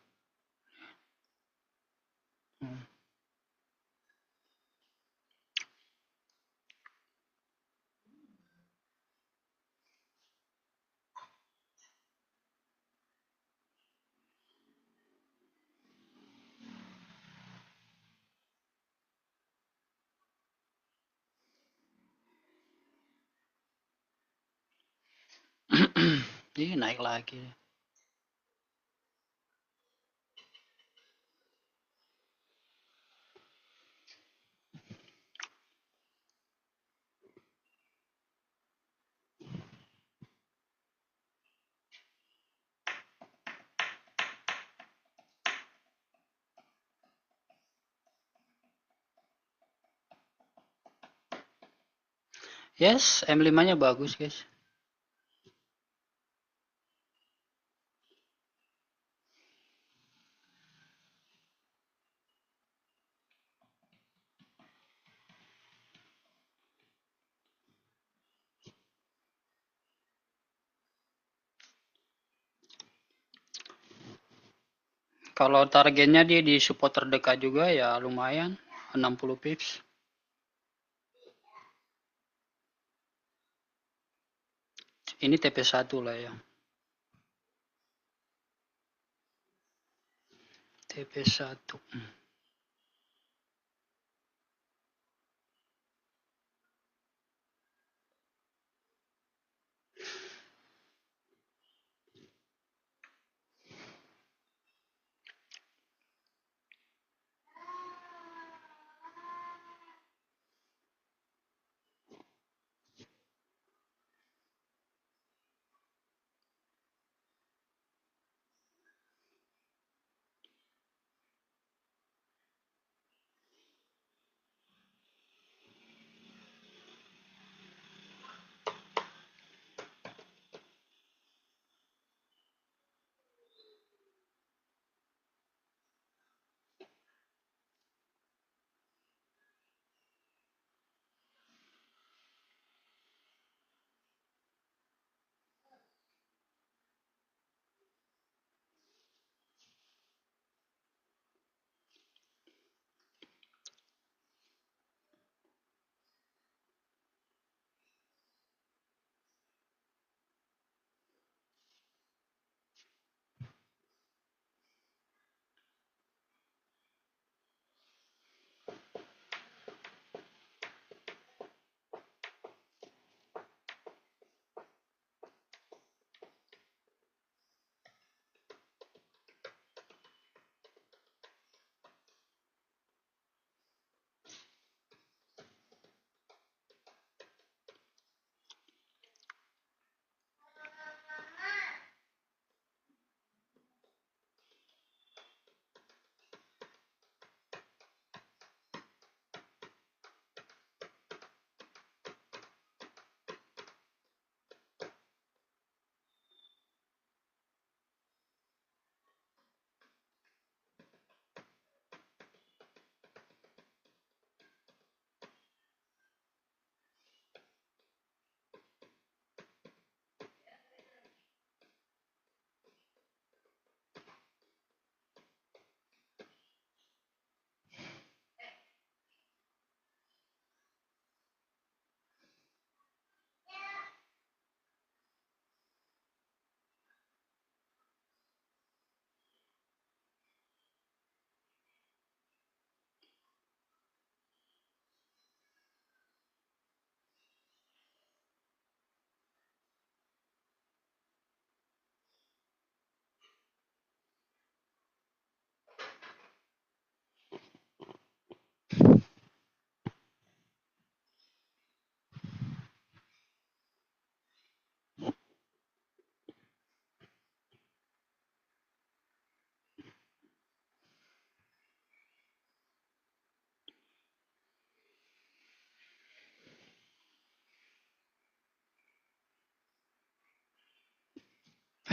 Ini naik lagi. Yes, M5-nya bagus guys. Kalau targetnya dia di support terdekat juga ya lumayan, 60 pips. Ini TP1 lah ya. TP1.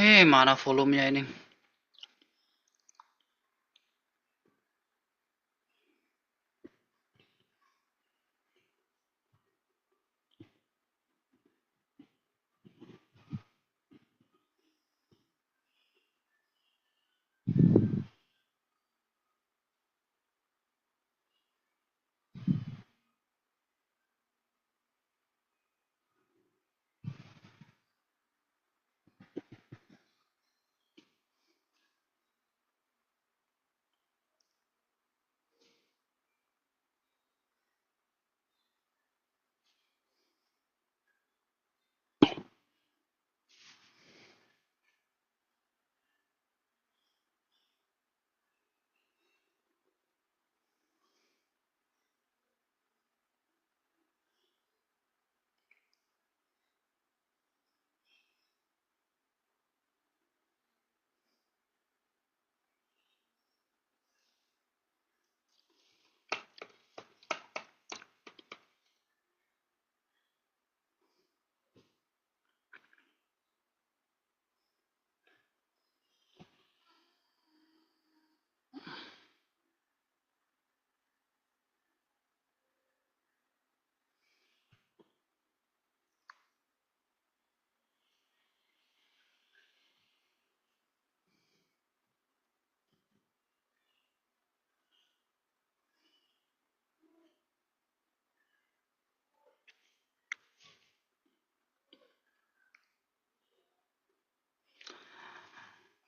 Mana volumenya ini?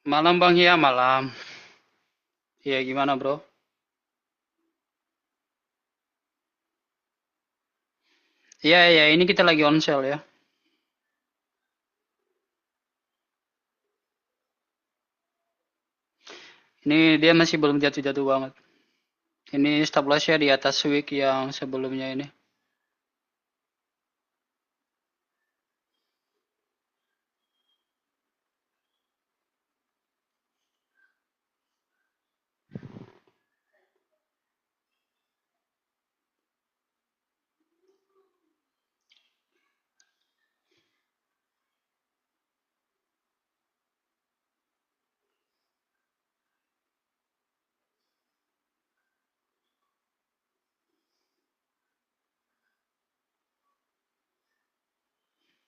Malam Bang ya, malam. Iya, gimana bro? Iya, iya, ini kita lagi on sale ya. Ini dia masih belum jatuh-jatuh banget. Ini stop lossnya di atas week yang sebelumnya ini.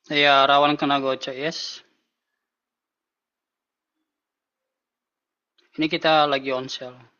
Iya, rawan kena gocek, yes. Ini kita lagi on sale.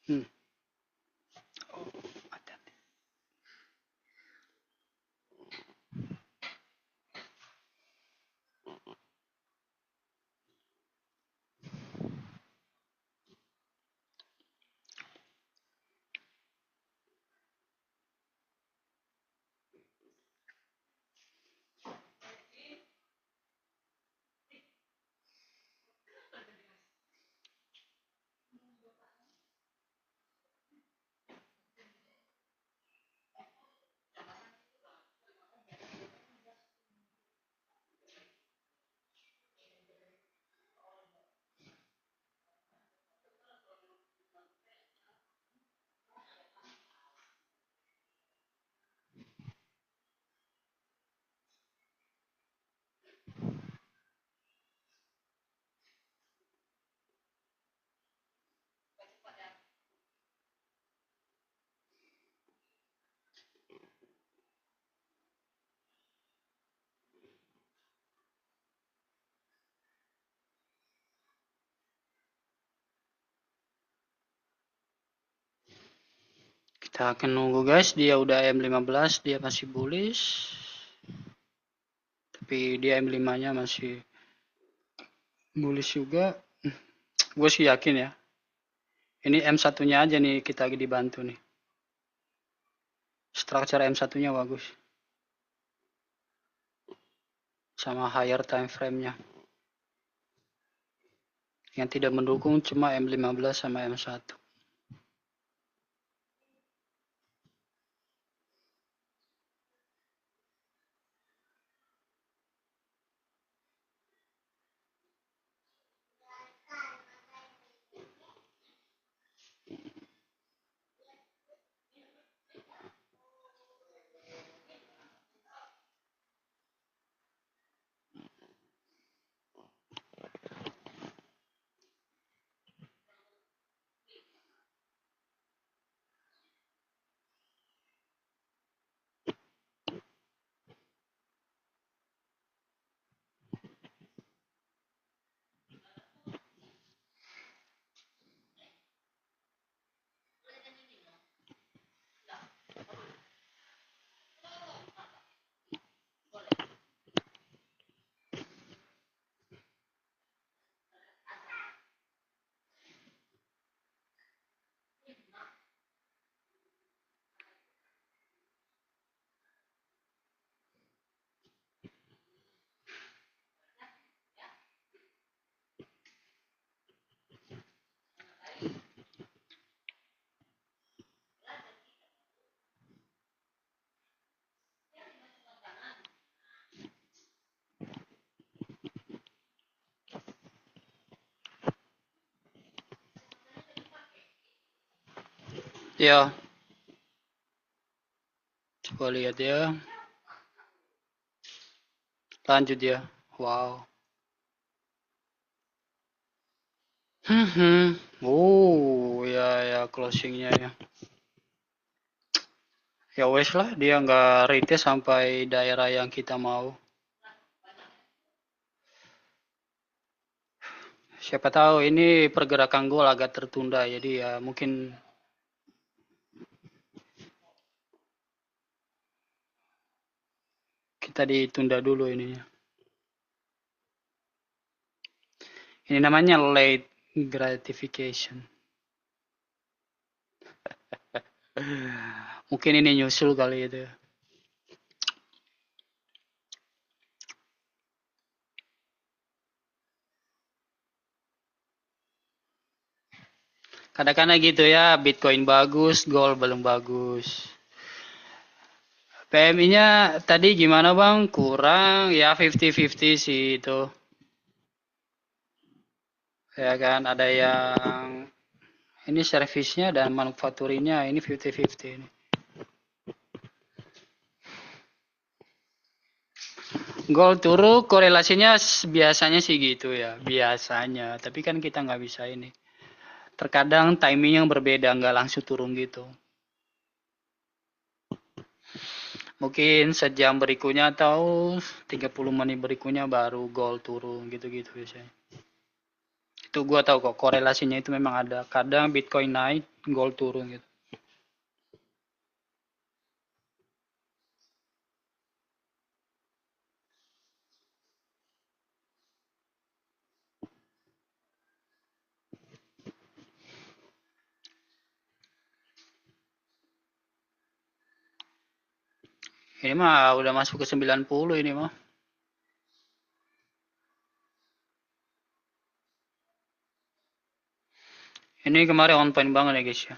Hmm. Oh, hati-hati. Kita akan nunggu guys, dia udah M15, dia masih bullish. Tapi dia M5-nya masih bullish juga. Gue sih yakin ya. Ini M1-nya aja nih kita lagi dibantu nih. Structure M1-nya bagus. Sama higher time frame-nya. Yang tidak mendukung cuma M15 sama M1. Ya, coba lihat ya. Lanjut ya. Wow. Oh, ya closingnya ya. Ya wes lah, dia nggak retest sampai daerah yang kita mau. Siapa tahu ini pergerakan gol agak tertunda, jadi ya mungkin kita ditunda dulu ininya. Ini namanya late gratification. Mungkin ini nyusul kali itu. Kadang-kadang gitu ya, Bitcoin bagus, gold belum bagus. PMI-nya tadi gimana bang? Kurang ya 50-50 sih itu. Ya kan, ada yang ini servisnya dan manufakturnya ini 50-50 ini. Gold turun korelasinya biasanya sih gitu ya, biasanya. Tapi kan kita nggak bisa ini. Terkadang timing yang berbeda, nggak langsung turun gitu. Mungkin sejam berikutnya atau 30 menit berikutnya baru gold turun gitu-gitu biasanya. Itu gua tahu kok korelasinya itu memang ada. Kadang Bitcoin naik, gold turun gitu. Ini mah udah masuk ke 90 ini mah. Ini kemarin on point banget ya guys ya.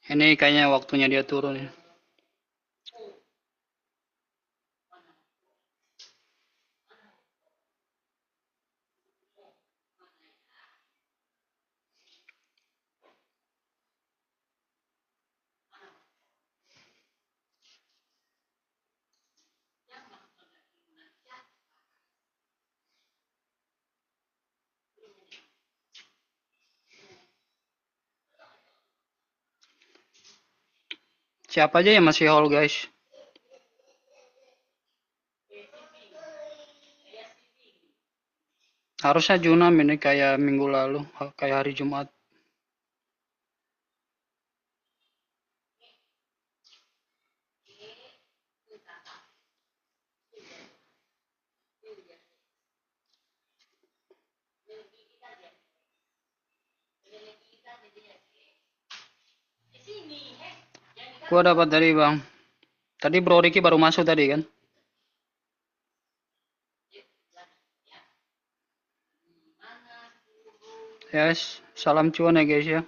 Ini kayaknya waktunya dia turun ya. Siapa aja yang masih hold guys? Harusnya Junam ini kayak minggu lalu, kayak hari Jumat. Gua dapat dari Bang. Tadi Bro Ricky baru masuk tadi kan? Yes, salam cuan ya guys ya.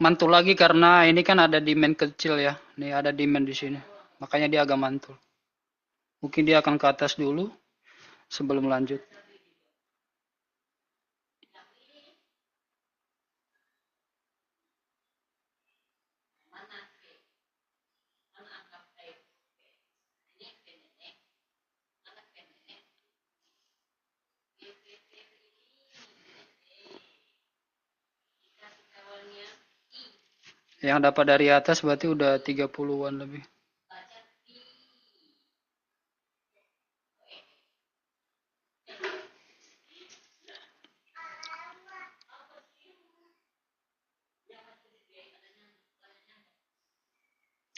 Mantul lagi karena ini kan ada demand kecil ya. Nih ada demand di sini. Makanya dia agak mantul. Mungkin dia akan ke atas dulu sebelum lanjut. Yang dapat dari atas berarti udah 30-an lebih.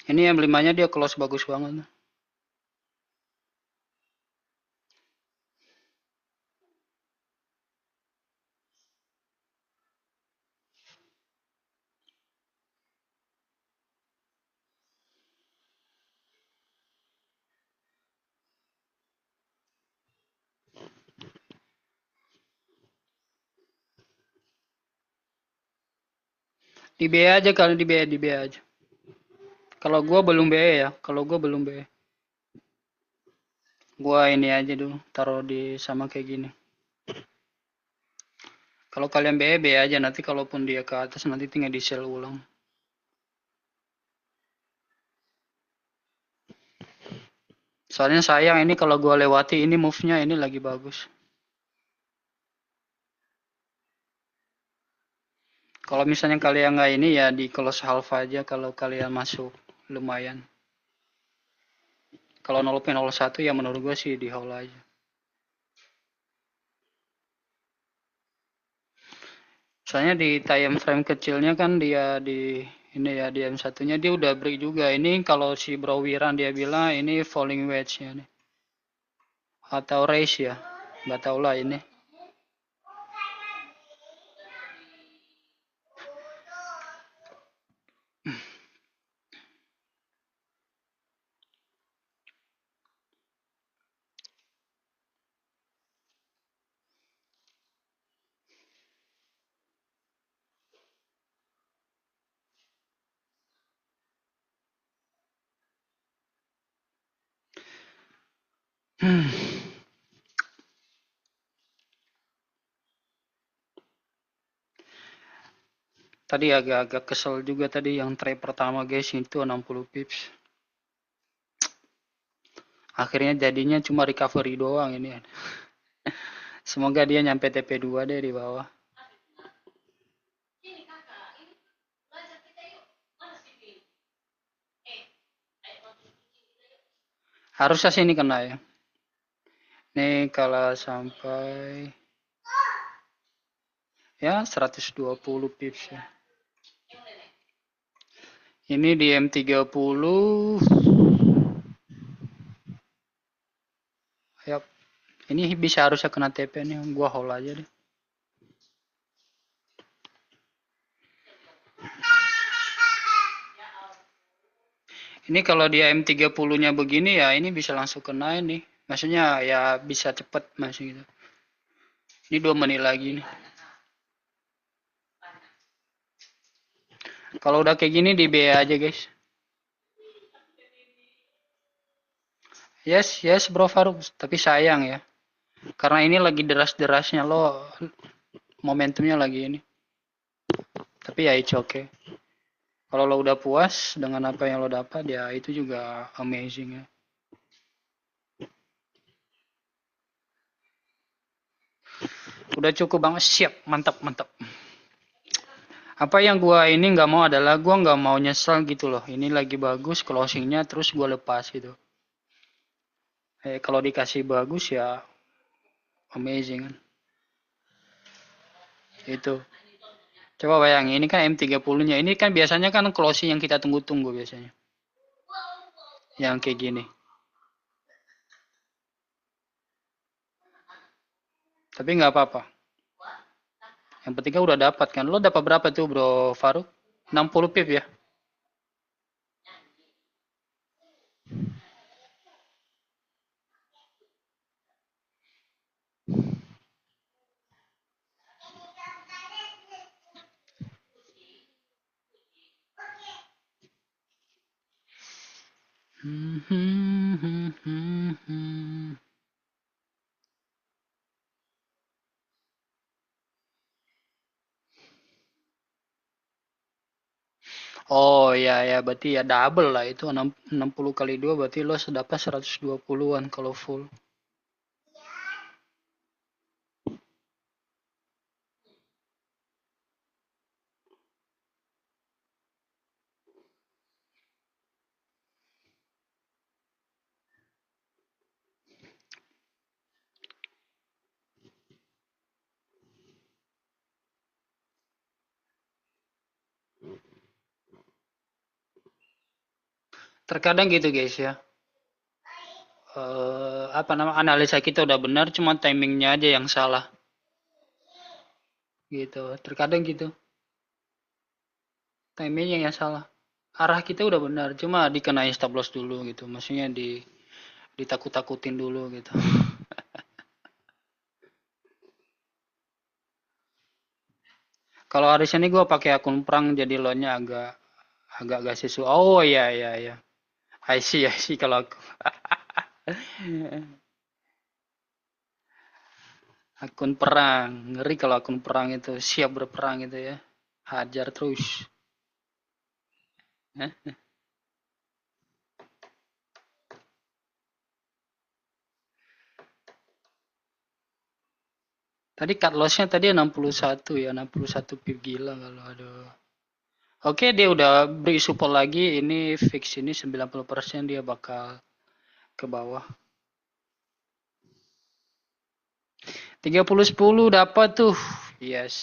Ini yang 5-nya dia close bagus banget. Di B aja kali di B aja. Kalau gua belum B ya, kalau gua belum B. Gua ini aja dulu, taruh di sama kayak gini. Kalau kalian B aja, nanti kalaupun dia ke atas nanti tinggal di sell ulang. Soalnya sayang ini kalau gua lewati ini move-nya ini lagi bagus. Kalau misalnya kalian nggak ini ya di close half aja kalau kalian masuk lumayan. Kalau 0.01 ya menurut gua sih di hold aja. Soalnya di time frame kecilnya kan dia di ini ya di M1-nya dia udah break juga. Ini kalau si Bro Wiran dia bilang ini falling wedge-nya nih. Atau raise ya. Nggak tahu lah ini. Tadi agak-agak kesel juga tadi yang trade pertama guys itu 60 pips. Akhirnya jadinya cuma recovery doang ini. Semoga dia nyampe TP2 deh di bawah. Harusnya sini kena ya. Nih kalau sampai ya 120 pips ya. Ini di M30. Yap. Ini bisa harusnya kena TP nih. Gua hold aja deh. Ini kalau dia M30-nya begini ya ini bisa langsung kena ini. Maksudnya ya bisa cepet masih gitu. Ini 2 menit lagi nih. Kalau udah kayak gini di B aja guys. Yes bro Faruk. Tapi sayang ya. Karena ini lagi deras-derasnya lo. Momentumnya lagi ini. Tapi ya it's okay. Kalau lo udah puas dengan apa yang lo dapat ya itu juga amazing ya. Udah cukup banget, siap, mantap. Apa yang gua ini nggak mau adalah gua nggak mau nyesel gitu loh. Ini lagi bagus closingnya terus gua lepas gitu. Kalau dikasih bagus ya amazing kan. Itu. Coba bayangin ini kan M30-nya. Ini kan biasanya kan closing yang kita tunggu-tunggu biasanya. Yang kayak gini. Tapi nggak apa-apa. Yang penting kan udah dapat kan. Lo dapat berapa tuh bro Faruk? 60 pip ya? Oh ya ya, berarti ya double lah itu 60 kali 2 berarti lo dapat 120-an kalau full. Terkadang gitu guys ya. Apa nama analisa kita udah benar, cuma timingnya aja yang salah. Gitu. Terkadang gitu. Timingnya yang salah. Arah kita udah benar, cuma dikenai stop loss dulu gitu. Maksudnya ditakut-takutin dulu gitu. Kalau hari ini gue pakai akun perang jadi loan-nya agak sesuai. Oh iya iya iya. I see kalau aku. Akun perang, ngeri kalau akun perang itu siap berperang gitu ya. Hajar terus. Tadi cut loss-nya tadi 61 ya, 61 pip gila kalau ada. Oke, dia udah beri support lagi. Ini fix ini 90% dia bakal ke bawah. 30-10 dapat tuh. Yes.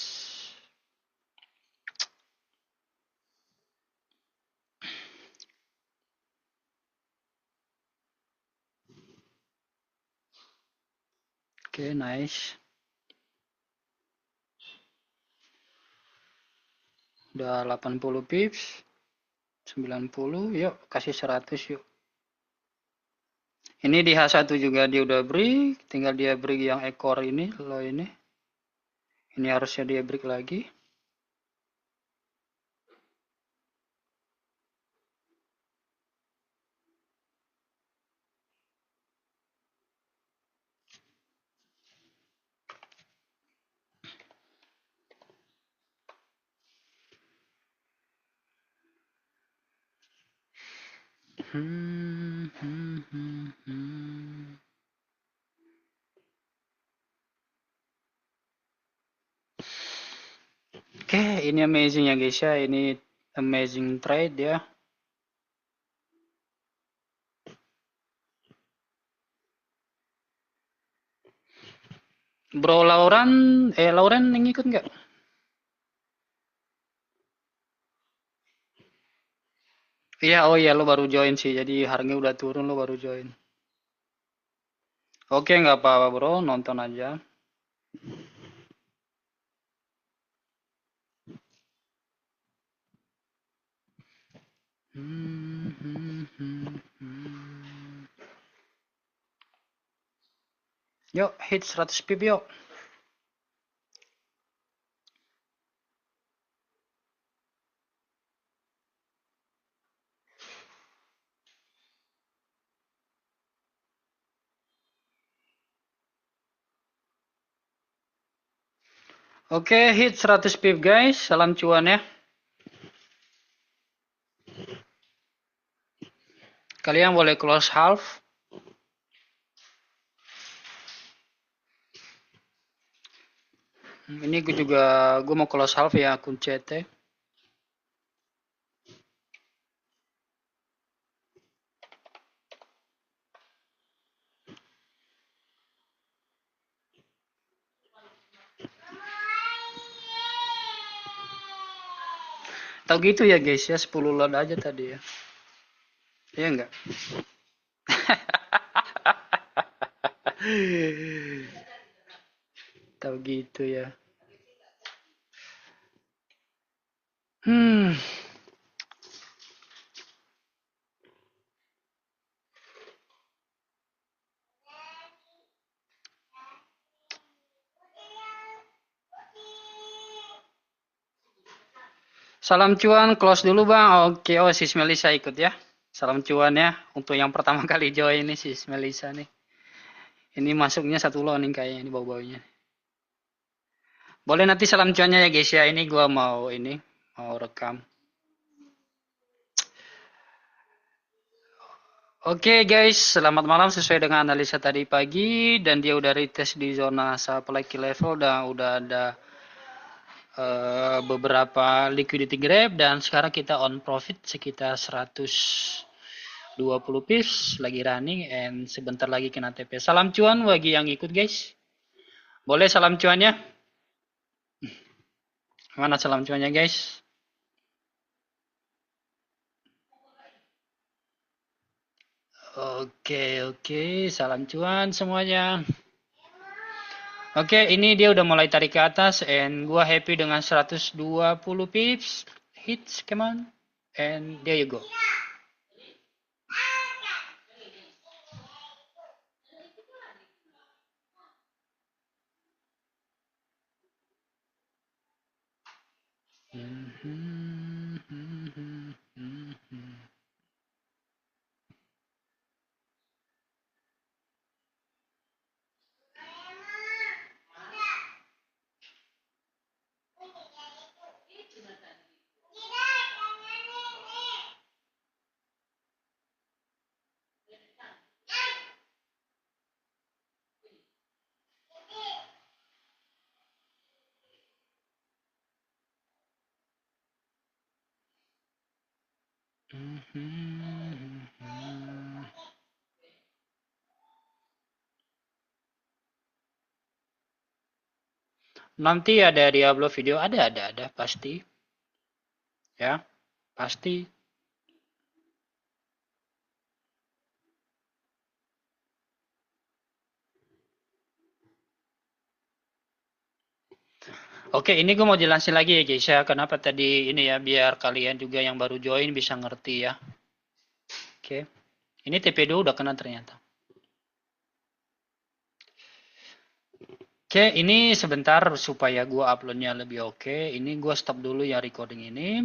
Oke, nice. Udah 80 pips. 90, yuk kasih 100 yuk. Ini di H1 juga dia udah break, tinggal dia break yang ekor ini, low ini. Ini harusnya dia break lagi. Oke, ini amazing ya guys ya. Ini amazing trade ya. Bro Lauren yang ikut nggak? Iya, oh iya lo baru join sih. Jadi harganya udah turun lo baru join. Oke, nggak apa-apa bro, nonton aja. Yuk, hit 100 pip yuk. Oke, hit 100 pip guys. Salam cuan ya. Kalian boleh close half. Ini gue mau close half ya akun CT. Tahu gitu ya guys ya, 10 lot aja tadi ya. Iya enggak? Tahu gitu ya. Salam cuan, close dulu bang. Oke, oh sis Melisa ikut ya. Salam cuan ya untuk yang pertama kali join ini si Melisa nih. Ini masuknya satu lot nih kayaknya ini bau-baunya. Boleh nanti salam cuannya ya guys ya. Ini gua mau rekam. Oke guys, selamat malam sesuai dengan analisa tadi pagi dan dia udah retest di zona supply key level dan udah ada beberapa liquidity grab dan sekarang kita on profit sekitar 120 pips lagi running and sebentar lagi kena TP. Salam cuan bagi yang ikut guys. Boleh salam cuannya? Mana salam cuannya guys? Oke, salam cuan semuanya. Oke, ini dia udah mulai tarik ke atas and gua happy dengan 120 pips. Hits, come on. And there you go. Nanti ada di-upload video, ada pasti. Ya, pasti. Oke, ini gue mau jelasin lagi ya guys ya, kenapa tadi ini ya, biar kalian juga yang baru join bisa ngerti ya. Oke, ini TP2 udah kena ternyata. Oke, ini sebentar supaya gue uploadnya lebih oke. Ini gue stop dulu ya recording ini.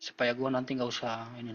Supaya gue nanti nggak usah ini.